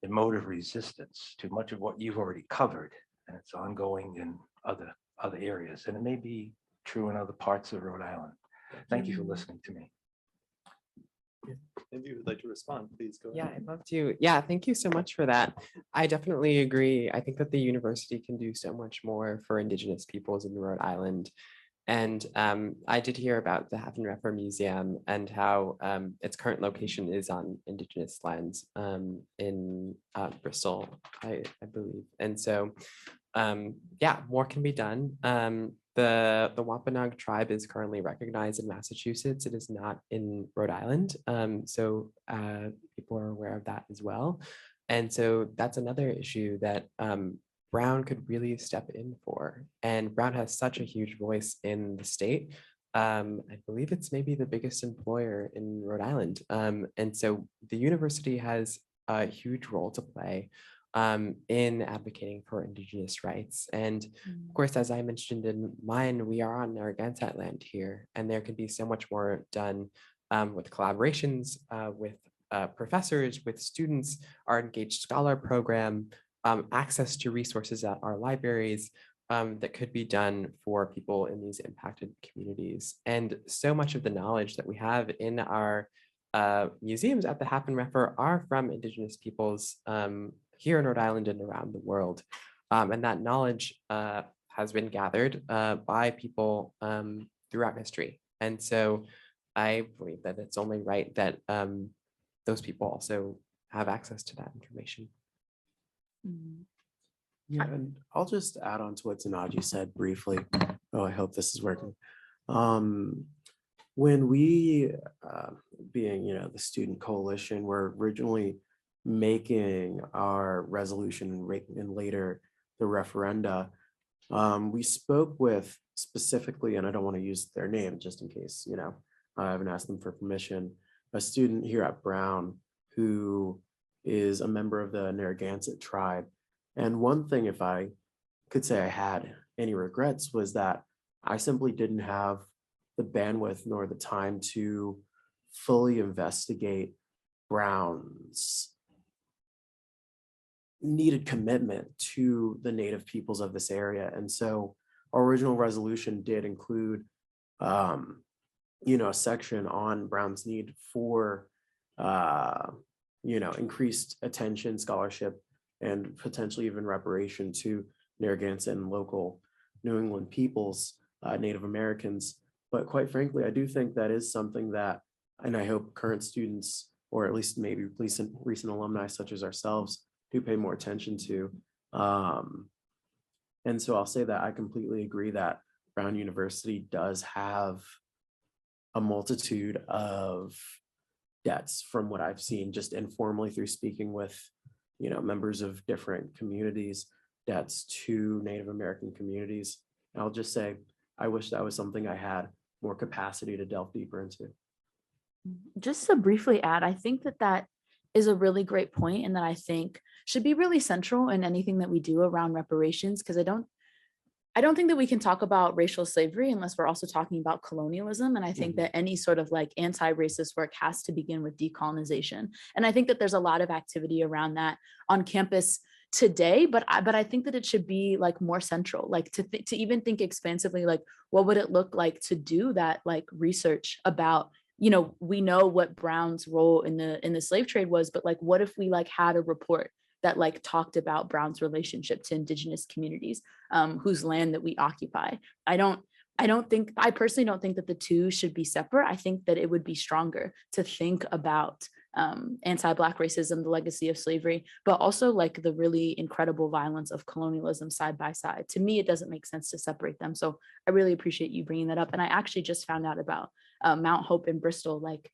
mode of resistance to much of what you've already covered, and it's ongoing in other areas, and it may be true in other parts of Rhode Island. Thank you for listening to me. If you would like to respond, please go Yeah, ahead. I'd love to. Yeah, thank you so much for that. I definitely agree. I think that the university can do so much more for Indigenous peoples in Rhode Island. And I did hear about the Haffenraffer Museum and how its current location is on Indigenous lands in Bristol, I believe. And so, yeah, more can be done. The Wampanoag tribe is currently recognized in Massachusetts. It is not in Rhode Island. So people are aware of that as well. And so that's another issue that Brown could really step in for. And Brown has such a huge voice in the state. I believe it's maybe the biggest employer in Rhode Island. And so the university has a huge role to play in advocating for Indigenous rights. And of course, as I mentioned in mine, we are on Narragansett land here, and there can be so much more done with collaborations with professors, with students, our engaged scholar program, access to resources at our libraries that could be done for people in these impacted communities. And so much of the knowledge that we have in our museums at the Haffenraffer are from Indigenous peoples here in Rhode Island and around the world. And that knowledge has been gathered by people throughout history. And so I believe that it's only right that those people also have access to that information. Yeah, and I'll just add on to what Zanagee said briefly. Oh, I hope this is working. When we, being, the Student Coalition, were originally making our resolution and later the referenda, we spoke with specifically, and I don't want to use their name just in case, I haven't asked them for permission, a student here at Brown who is a member of the Narragansett tribe. And one thing, if I could say I had any regrets, was that I simply didn't have the bandwidth nor the time to fully investigate Brown's needed commitment to the Native peoples of this area. And so our original resolution did include, a section on Brown's need for, increased attention, scholarship, and potentially even reparation to Narragansett and local New England peoples, Native Americans. But quite frankly, I do think that is something that, and I hope current students, or at least maybe recent alumni such as ourselves, do pay more attention to. And so I'll say that I completely agree that Brown University does have a multitude of debts from what I've seen just informally through speaking with, members of different communities, debts to Native American communities. And I'll just say, I wish that was something I had more capacity to delve deeper into. Just to briefly add, I think that is a really great point, and that I think should be really central in anything that we do around reparations, because I don't think that we can talk about racial slavery unless we're also talking about colonialism. And I think that any sort of like anti-racist work has to begin with decolonization. And I think that there's a lot of activity around that on campus today, but I think that it should be like more central, like to even think expansively, like what would it look like to do that like research about, we know what Brown's role in the slave trade was, but like what if we like had a report that like talked about Brown's relationship to indigenous communities whose land that we occupy. I personally don't think that the two should be separate. I think that it would be stronger to think about anti-Black racism, the legacy of slavery, but also like the really incredible violence of colonialism side by side. To me, it doesn't make sense to separate them. So I really appreciate you bringing that up. And I actually just found out about Mount Hope in Bristol, like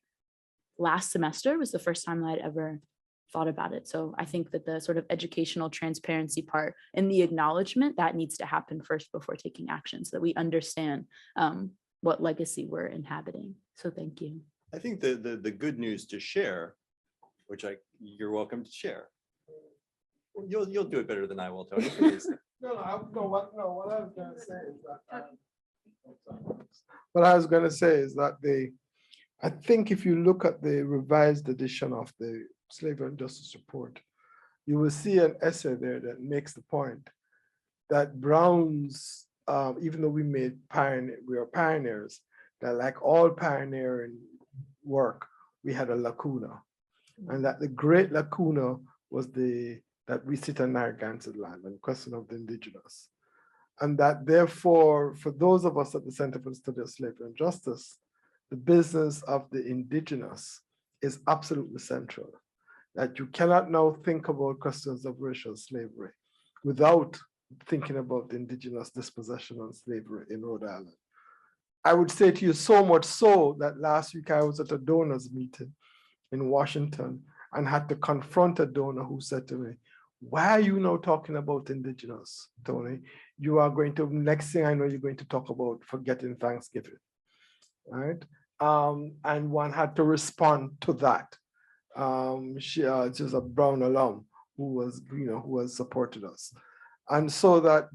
last semester was the first time I'd ever thought about it. So I think that the sort of educational transparency part and the acknowledgement that needs to happen first before taking action, so that we understand what legacy we're inhabiting. So thank you. I think the good news to share, which you're welcome to share. You'll do it better than I will, Tony. Please. What I was going to say is that what I was going to say is that I think if you look at the revised edition of the Slavery and Justice Report, you will see an essay there that makes the point that Brown's, even though we are pioneers, that like all pioneering work, we had a lacuna, and that the great lacuna was that we sit on Narragansett land and question of the indigenous. And that therefore, for those of us at the Center for the Study of Slavery and Justice, the business of the indigenous is absolutely central. That you cannot now think about questions of racial slavery without thinking about the indigenous dispossession on slavery in Rhode Island. I would say to you so much so that last week I was at a donors meeting in Washington and had to confront a donor who said to me, "Why are you now talking about indigenous, Tony? You are going to, next thing I know, you're going to talk about forgetting Thanksgiving," right? And one had to respond to that. She was a Brown alum who has supported us. And so that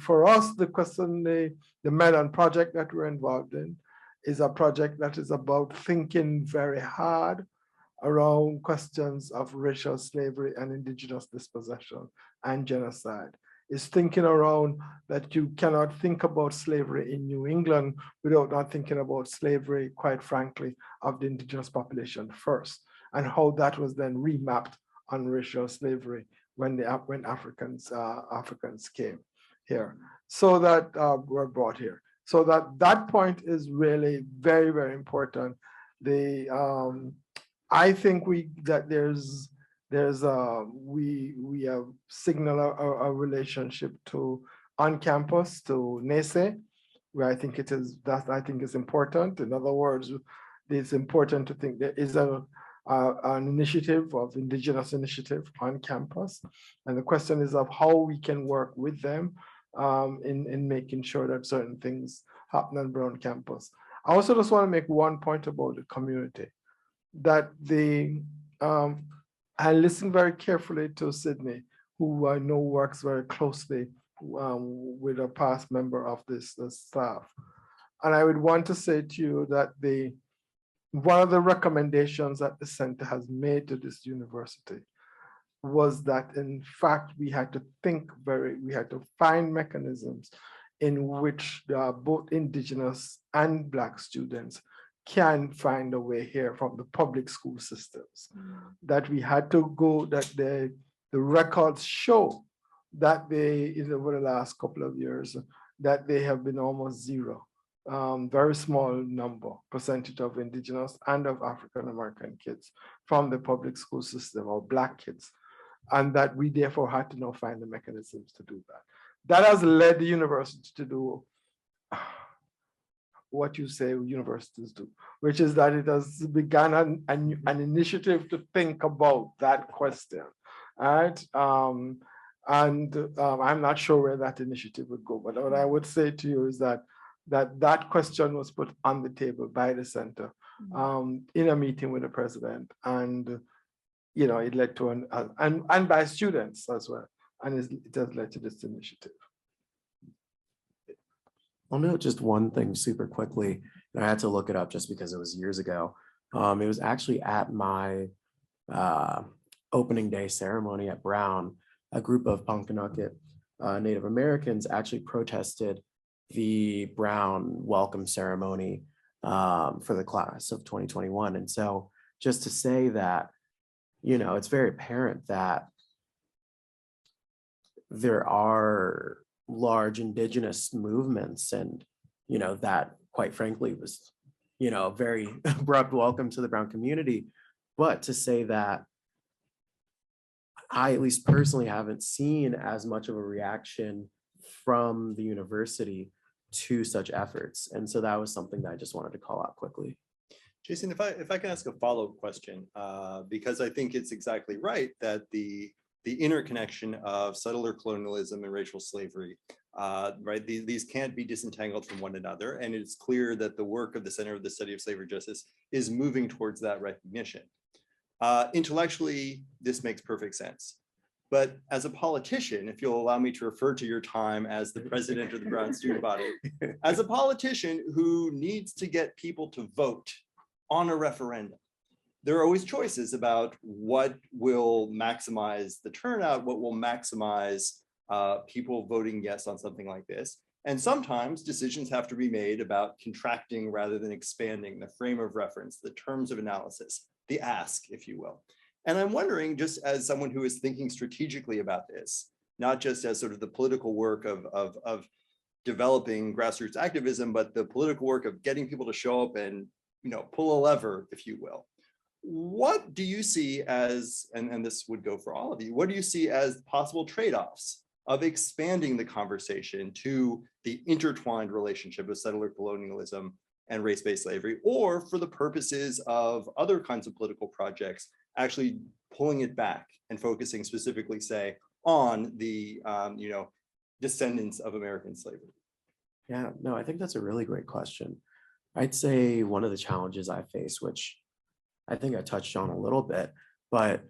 for us, the question, the Melon project that we're involved in is a project that is about thinking very hard around questions of racial slavery and indigenous dispossession and genocide. Is thinking around that you cannot think about slavery in New England without not thinking about slavery, quite frankly, of the indigenous population first, and how that was then remapped on racial slavery when Africans came here, so that were brought here. So that point is really very, very important. I think we have signaled a relationship to on campus to NESE, where I think I think is important. In other words, it's important to think there is an initiative of indigenous initiative on campus. And the question is of how we can work with them in making sure that certain things happen on Brown campus. I also just want to make one point about the community, that I listened very carefully to Sydney, who I know works very closely with a past member of this staff. And I would want to say to you that one of the recommendations that the center has made to this university was that, in fact, we had to find mechanisms in which both Indigenous and Black students can find a way here from the public school systems. That we had to go, that the records show that over the last couple of years, that they have been almost zero. Very small percentage of Indigenous and of African American kids from the public school system, or Black kids, and that we therefore had to now find the mechanisms to do that. That has led the university to do what you say universities do, which is that it has begun an initiative to think about that question, right? I'm not sure where that initiative would go, but what I would say to you is that question was put on the table by the center in a meeting with the president, and it led to and by students as well, and it has led to this initiative. I'll note just one thing super quickly, and I had to look it up just because it was years ago. It was actually at my opening day ceremony at Brown. A group of Punkanukit Native Americans actually protested the Brown welcome ceremony for the class of 2021. And so just to say that, it's very apparent that there are large Indigenous movements, and that quite frankly was a very abrupt welcome to the Brown community. But to say that I, at least personally, haven't seen as much of a reaction from the university to such efforts, and so that was something that I just wanted to call out quickly. Jason, if I can ask a follow-up question, because I think it's exactly right that the interconnection of settler colonialism and racial slavery, right? These can't be disentangled from one another. And it's clear that the work of the Center of the Study of Slavery Justice is moving towards that recognition. Intellectually, this makes perfect sense. But as a politician, if you'll allow me to refer to your time as the president of the Brown Student Body, as a politician who needs to get people to vote on a referendum, there are always choices about what will maximize the turnout, what will maximize people voting yes on something like this. And sometimes decisions have to be made about contracting rather than expanding the frame of reference, the terms of analysis, the ask, if you will. And I'm wondering, just as someone who is thinking strategically about this, not just as sort of the political work of developing grassroots activism, but the political work of getting people to show up and pull a lever, if you will. What do you see as, and this would go for all of you, what do you see as possible trade-offs of expanding the conversation to the intertwined relationship of settler colonialism and race-based slavery, or for the purposes of other kinds of political projects, actually pulling it back and focusing specifically, say, on the descendants of American slavery? Yeah, no, I think that's a really great question. I'd say one of the challenges I face, which I think I touched on a little bit, but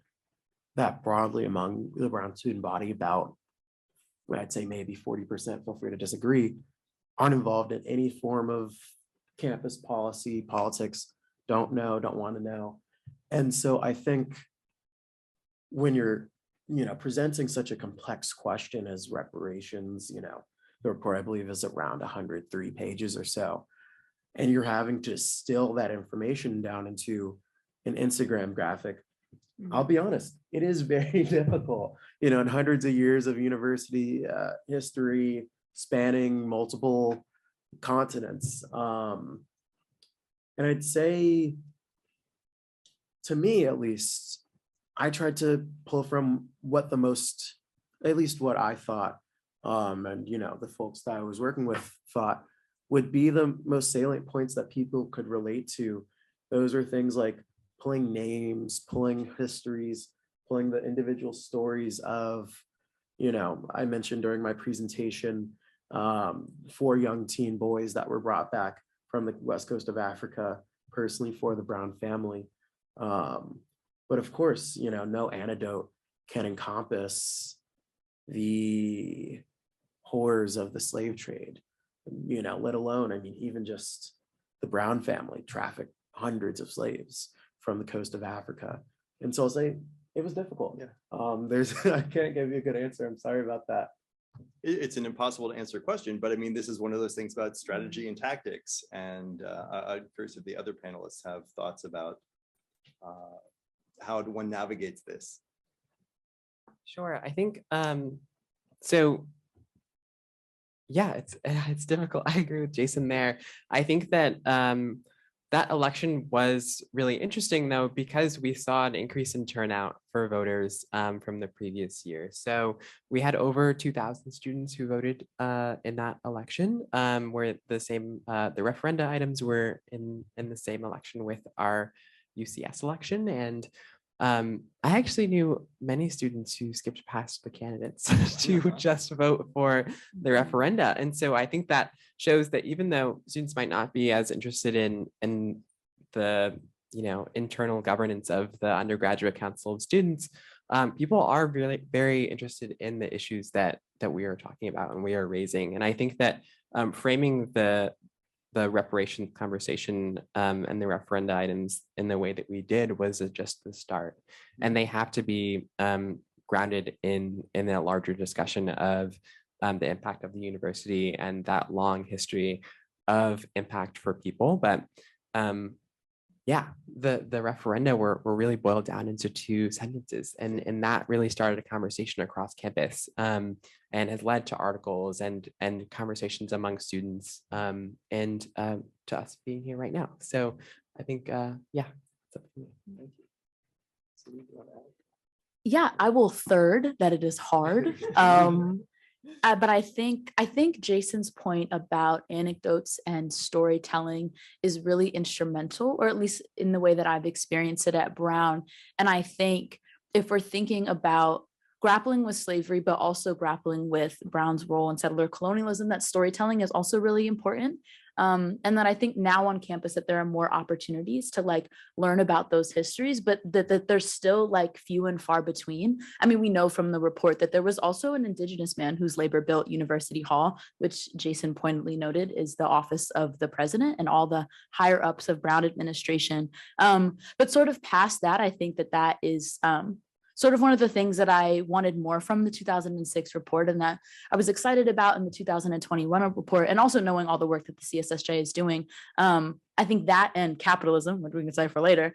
that broadly among the Brown student body, about, I'd say maybe 40%, feel free to disagree, aren't involved in any form of campus policy, politics, don't know, don't want to know. And so I think when you're, presenting such a complex question as reparations, the report I believe is around 103 pages or so, and you're having to distill that information down into an Instagram graphic, I'll be honest, it is very difficult, you know, in hundreds of years of university history spanning multiple continents. And I'd say, to me at least, I tried to pull from what the most, at least what I thought, and you know, the folks that I was working with thought would be the most salient points that people could relate to. Those are things like pulling names, pulling histories, pulling the individual stories of, you know, I mentioned during my presentation, 4 young teen boys that were brought back from the west coast of Africa, personally for the Brown family. But of course, you know, no anecdote can encompass the horrors of the slave trade, you know, let alone, I mean, even just the Brown family trafficked hundreds of slaves from the coast of Africa. And so I'll say it was difficult. Yeah. I can't give you a good answer. I'm sorry about that. It's an impossible to answer question, but I mean, this is one of those things about strategy and tactics. And I'm curious if the other panelists have thoughts about how one navigates this. Sure. I think so. Yeah, it's difficult. I agree with Jason there. I think that that election was really interesting, though, because we saw an increase in turnout for voters from the previous year. So we had over 2,000 students who voted in that election, where the referenda items were in the same election with our UCS election. And I actually knew many students who skipped past the candidates to just vote for the referenda. And so I think that shows that even though students might not be as interested in the, you know, internal governance of the undergraduate council of students, people are really very interested in the issues that we are talking about and we are raising. And I think that framing the reparations conversation and the referenda items in the way that we did was just the start. And they have to be grounded in a larger discussion of the impact of the university and that long history of impact for people. But yeah, the referenda were really boiled down into 2 sentences, and that really started a conversation across campus and has led to articles and conversations among students and to us being here right now. So I think, yeah, it's up to me. Thank you. Yeah, I will third that it is hard. But I think Jason's point about anecdotes and storytelling is really instrumental, or at least in the way that I've experienced it at Brown. And I think if we're thinking about grappling with slavery, but also grappling with Brown's role in settler colonialism, that storytelling is also really important. And then I think now on campus that there are more opportunities to like learn about those histories, but that there's still like few and far between. I mean, we know from the report that there was also an Indigenous man whose labor built University Hall, which Jason pointedly noted is the office of the president and all the higher ups of Brown administration. But sort of past that, I think that is sort of one of the things that I wanted more from the 2006 report and that I was excited about in the 2021 report, and also knowing all the work that the CSSJ is doing. I think that and capitalism, which we can say for later,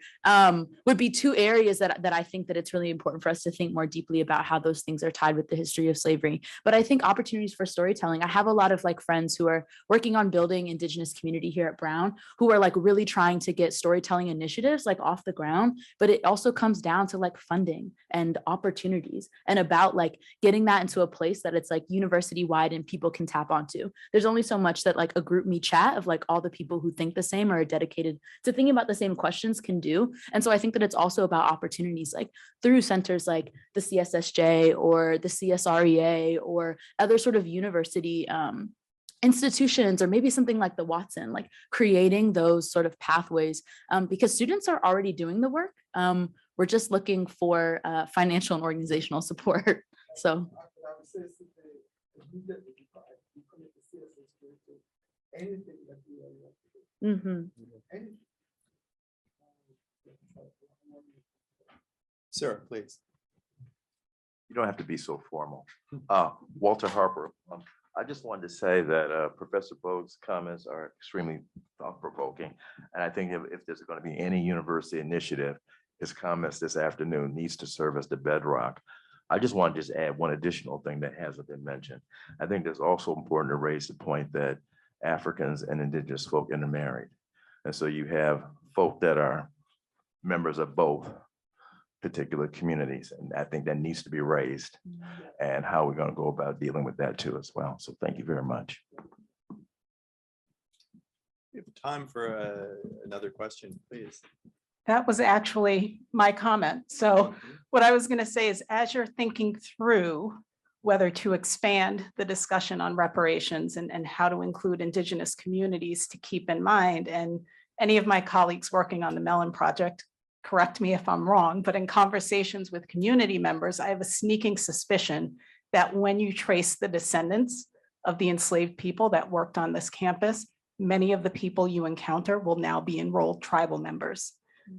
would be 2 areas that I think that it's really important for us to think more deeply about how those things are tied with the history of slavery. But I think opportunities for storytelling, I have a lot of like friends who are working on building Indigenous community here at Brown, who are like really trying to get storytelling initiatives like off the ground, but it also comes down to like funding and opportunities and about like getting that into a place that it's like university wide and people can tap onto. There's only so much that like a group me chat of like all the people who think the same or are dedicated to thinking about the same questions can do. And so I think that it's also about opportunities like through centers like the CSSJ or the CSREA or other sort of university institutions, or maybe something like the Watson, like creating those sort of pathways because students are already doing the work. We're just looking for financial and organizational support. So. Mm-hmm. Sarah, please. You don't have to be so formal. Walter Harper. I just wanted to say that Professor Bogue's comments are extremely thought-provoking. And I think if there's going to be any university initiative, his comments this afternoon needs to serve as the bedrock. I just want to just add one additional thing that hasn't been mentioned. I think it's also important to raise the point that Africans and indigenous folk intermarried. And so you have folk that are members of both particular communities. And I think that needs to be raised, and how we're going to go about dealing with that too as well. So thank you very much. We have time for another question, please. That was actually my comment. So what I was going to say is, as you're thinking through whether to expand the discussion on reparations and how to include Indigenous communities to keep in mind, and any of my colleagues working on the Mellon Project, correct me if I'm wrong, but in conversations with community members, I have a sneaking suspicion that when you trace the descendants of the enslaved people that worked on this campus, many of the people you encounter will now be enrolled tribal members.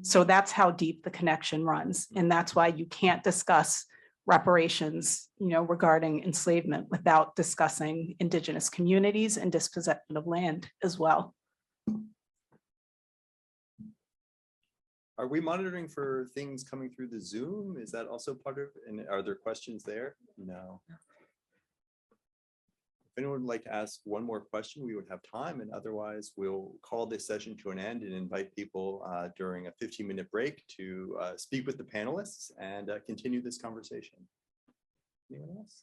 So that's how deep the connection runs. And that's why you can't discuss reparations, regarding enslavement without discussing Indigenous communities and dispossession of land as well. Are we monitoring for things coming through the Zoom? Is that also part of, and are there questions there? No. If anyone would like to ask one more question, we would have time, and otherwise we'll call this session to an end and invite people during a 15-minute break to speak with the panelists and continue this conversation. Anyone else?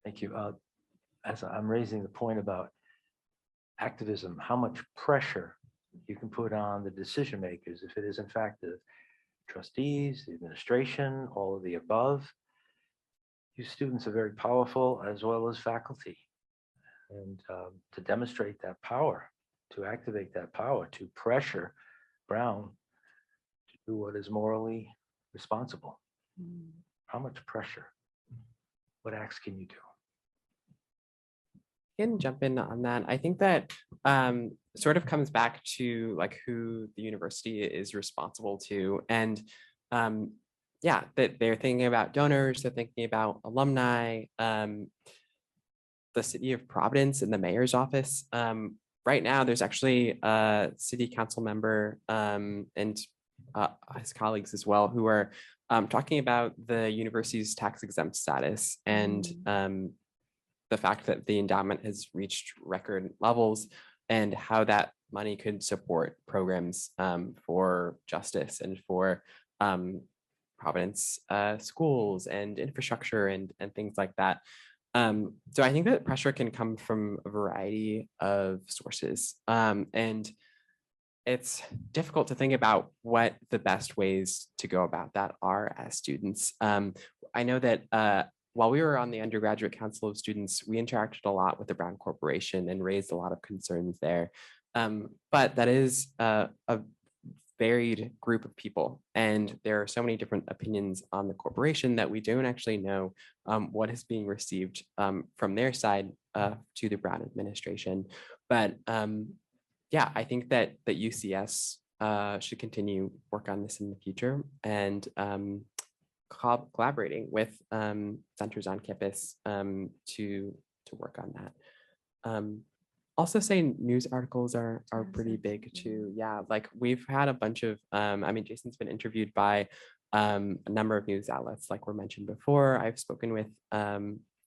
Thank you. As I'm raising the point about activism, how much pressure you can put on the decision makers if it is in fact the trustees, the administration, all of the above. You students are very powerful, as well as faculty. And to demonstrate that power, to activate that power, to pressure Brown to do what is morally responsible. How much pressure? What acts can you do? I can jump in on that. I think that sort of comes back to like who the university is responsible to. And yeah, that they're thinking about donors, they're thinking about alumni, the city of Providence and the mayor's office. Right now, there's actually a city council member and his colleagues as well who are talking about the university's tax exempt status and the fact that the endowment has reached record levels and how that money could support programs for justice and for Providence schools and infrastructure and things like that. So I think that pressure can come from a variety of sources. And it's difficult to think about what the best ways to go about that are as students. I know that while we were on the Undergraduate Council of Students, we interacted a lot with the Brown Corporation and raised a lot of concerns there. But that is a varied group of people, and there are so many different opinions on the corporation that we don't actually know what is being received from their side to the Brown administration. But yeah, I think that UCS should continue work on this in the future and collaborating with centers on campus to work on that. Also saying news articles are pretty big too. Yeah, like we've had a bunch of, I mean, Jason's been interviewed by a number of news outlets like were mentioned before. I've spoken with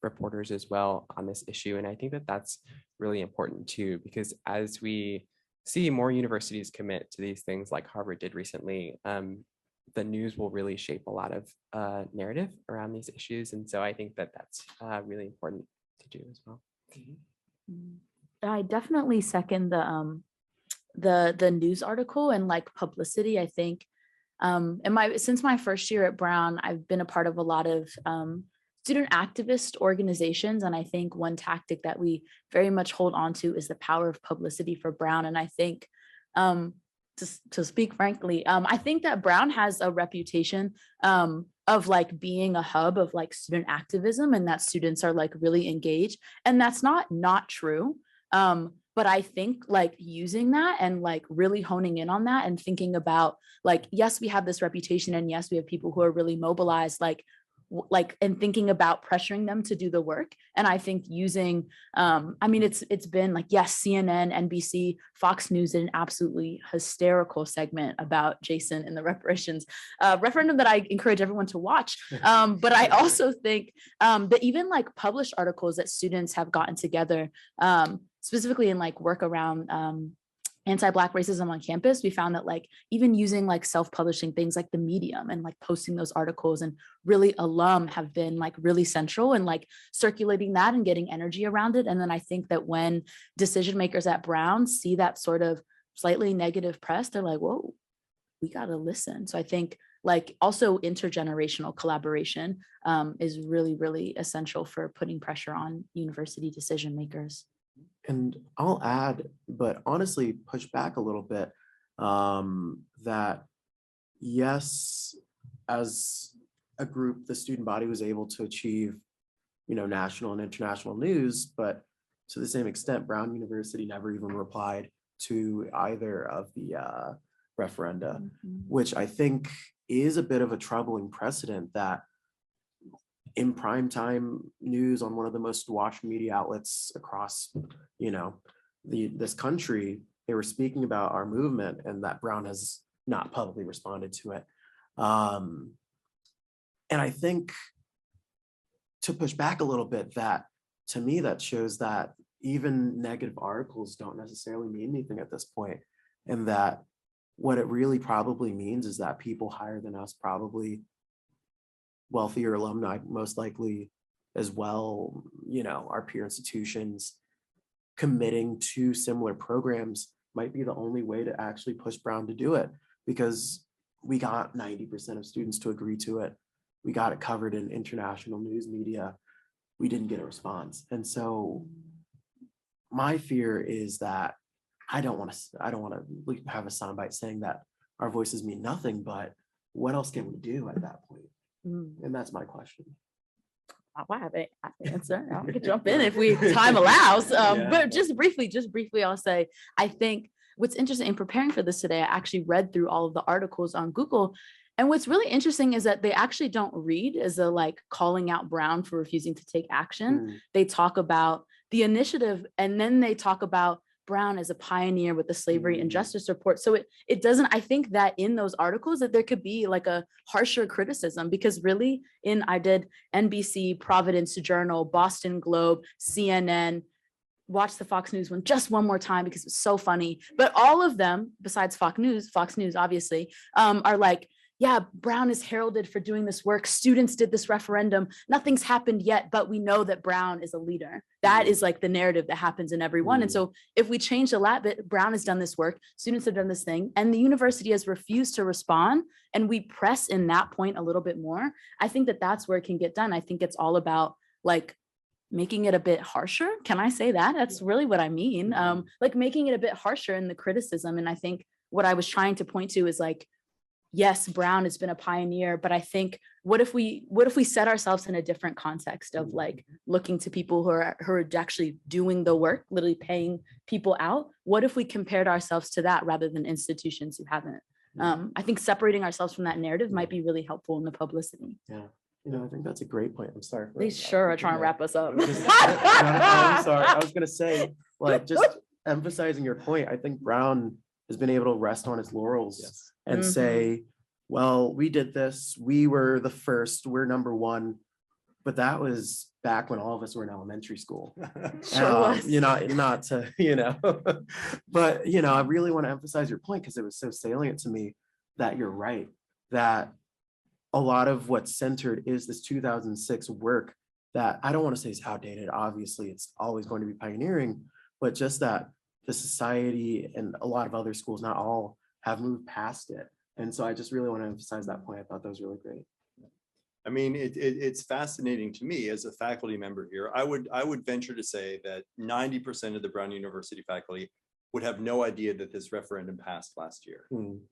reporters as well on this issue. And I think that that's really important too, because as we see more universities commit to these things like Harvard did recently, the news will really shape a lot of narrative around these issues. And so I think that that's really important to do as well. I definitely second the news article and like publicity. I think since my first year at Brown, I've been a part of a lot of student activist organizations. And I think one tactic that we very much hold on to is the power of publicity for Brown. And I think to speak frankly, I think that Brown has a reputation of like being a hub of like student activism and that students are like really engaged. And that's not true. But I think like using that and like really honing in on that and thinking about like, yes, we have this reputation and yes, we have people who are really mobilized. Like, like, and thinking about pressuring them to do the work. And I think using, I mean, it's been like, yes, CNN, NBC, Fox News did an absolutely hysterical segment about Jason and the reparations referendum that I encourage everyone to watch. But I also think that even like published articles that students have gotten together, specifically in like work around anti-Black racism on campus, we found that like even using like self-publishing things like the Medium and like posting those articles and really alum have been like really central and like circulating that and getting energy around it. And then I think that when decision makers at Brown see that sort of slightly negative press, they're like, whoa, we got to listen. So I think like also intergenerational collaboration is really, really essential for putting pressure on university decision makers. And I'll add, but honestly push back a little bit, that yes, as a group, the student body was able to achieve, national and international news, but to the same extent, Brown University never even replied to either of the referenda, which I think is a bit of a troubling precedent that in primetime news on one of the most watched media outlets across, this country, they were speaking about our movement and that Brown has not publicly responded to it. And I think to push back a little bit, that to me, that shows that even negative articles don't necessarily mean anything at this point. And that what it really probably means is that people higher than us, probably wealthier alumni, most likely as well, our peer institutions committing to similar programs might be the only way to actually push Brown to do it, because we got 90% of students to agree to it. We got it covered in international news media. We didn't get a response. And so my fear is that I don't want to have a soundbite saying that our voices mean nothing, but what else can we do at that point? And that's my question. I have an answer. I can jump in if time allows. But just briefly, I'll say, I think what's interesting in preparing for this today, I actually read through all of the articles on Google. And what's really interesting is that they actually don't read as a like calling out Brown for refusing to take action. They talk about the initiative, and then they talk about Brown as a pioneer with the slavery and justice report. So it doesn't, I think that in those articles that there could be like a harsher criticism, because really I did NBC, Providence Journal, Boston Globe, CNN, watch the Fox News one just one more time because it's so funny. But all of them, besides Fox News obviously, are like, yeah, Brown is heralded for doing this work. Students did this referendum. Nothing's happened yet, but we know that Brown is a leader. That is like the narrative that happens in every one. And so if we change a lot bit, Brown has done this work, students have done this thing, and the university has refused to respond, and we press in that point a little bit more, I think that that's where it can get done. I think it's all about like making it a bit harsher. Can I say that? That's really what I mean. Like making it a bit harsher in the criticism. And I think what I was trying to point to is like, yes, Brown has been a pioneer, but I think what if we set ourselves in a different context of like looking to people who are actually doing the work, literally paying people out? What if we compared ourselves to that rather than institutions who haven't? I think separating ourselves from that narrative might be really helpful in the publicity. Yeah, I think that's a great point. I'm sorry. They sure are trying to wrap us up. I'm sorry. I was gonna say, like, just emphasizing your point. I think Brown has been able to rest on his laurels and say, well, we did this, we were the first, we're number one, but that was back when all of us were in elementary school. Was. Not to, but I really want to emphasize your point because it was so salient to me that you're right, that a lot of what's centered is this 2006 work that I don't want to say is outdated. Obviously, it's always going to be pioneering, but just that the society and a lot of other schools, not all, have moved past it. And so I just really want to emphasize that point. I thought that was really great. I mean, it's fascinating to me as a faculty member here. I would venture to say that 90% of the Brown University faculty would have no idea that this referendum passed last year.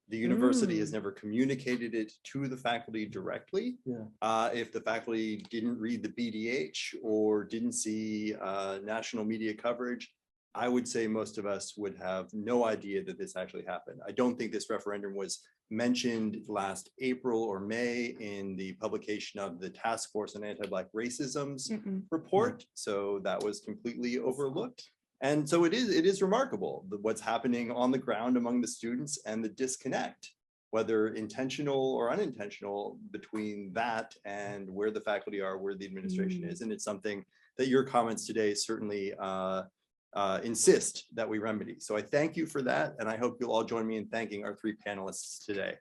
The university has never communicated it to the faculty directly. If the faculty didn't read the BDH or didn't see national media coverage, I would say most of us would have no idea that this actually happened. I don't think this referendum was mentioned last April or May in the publication of the Task Force on Anti-Black Racism's report. So that was completely overlooked. And so it is remarkable what's happening on the ground among the students and the disconnect, whether intentional or unintentional, between that and where the faculty are, where the administration is. And it's something that your comments today certainly insist that we remedy. So I thank you for that. And I hope you'll all join me in thanking our three panelists today.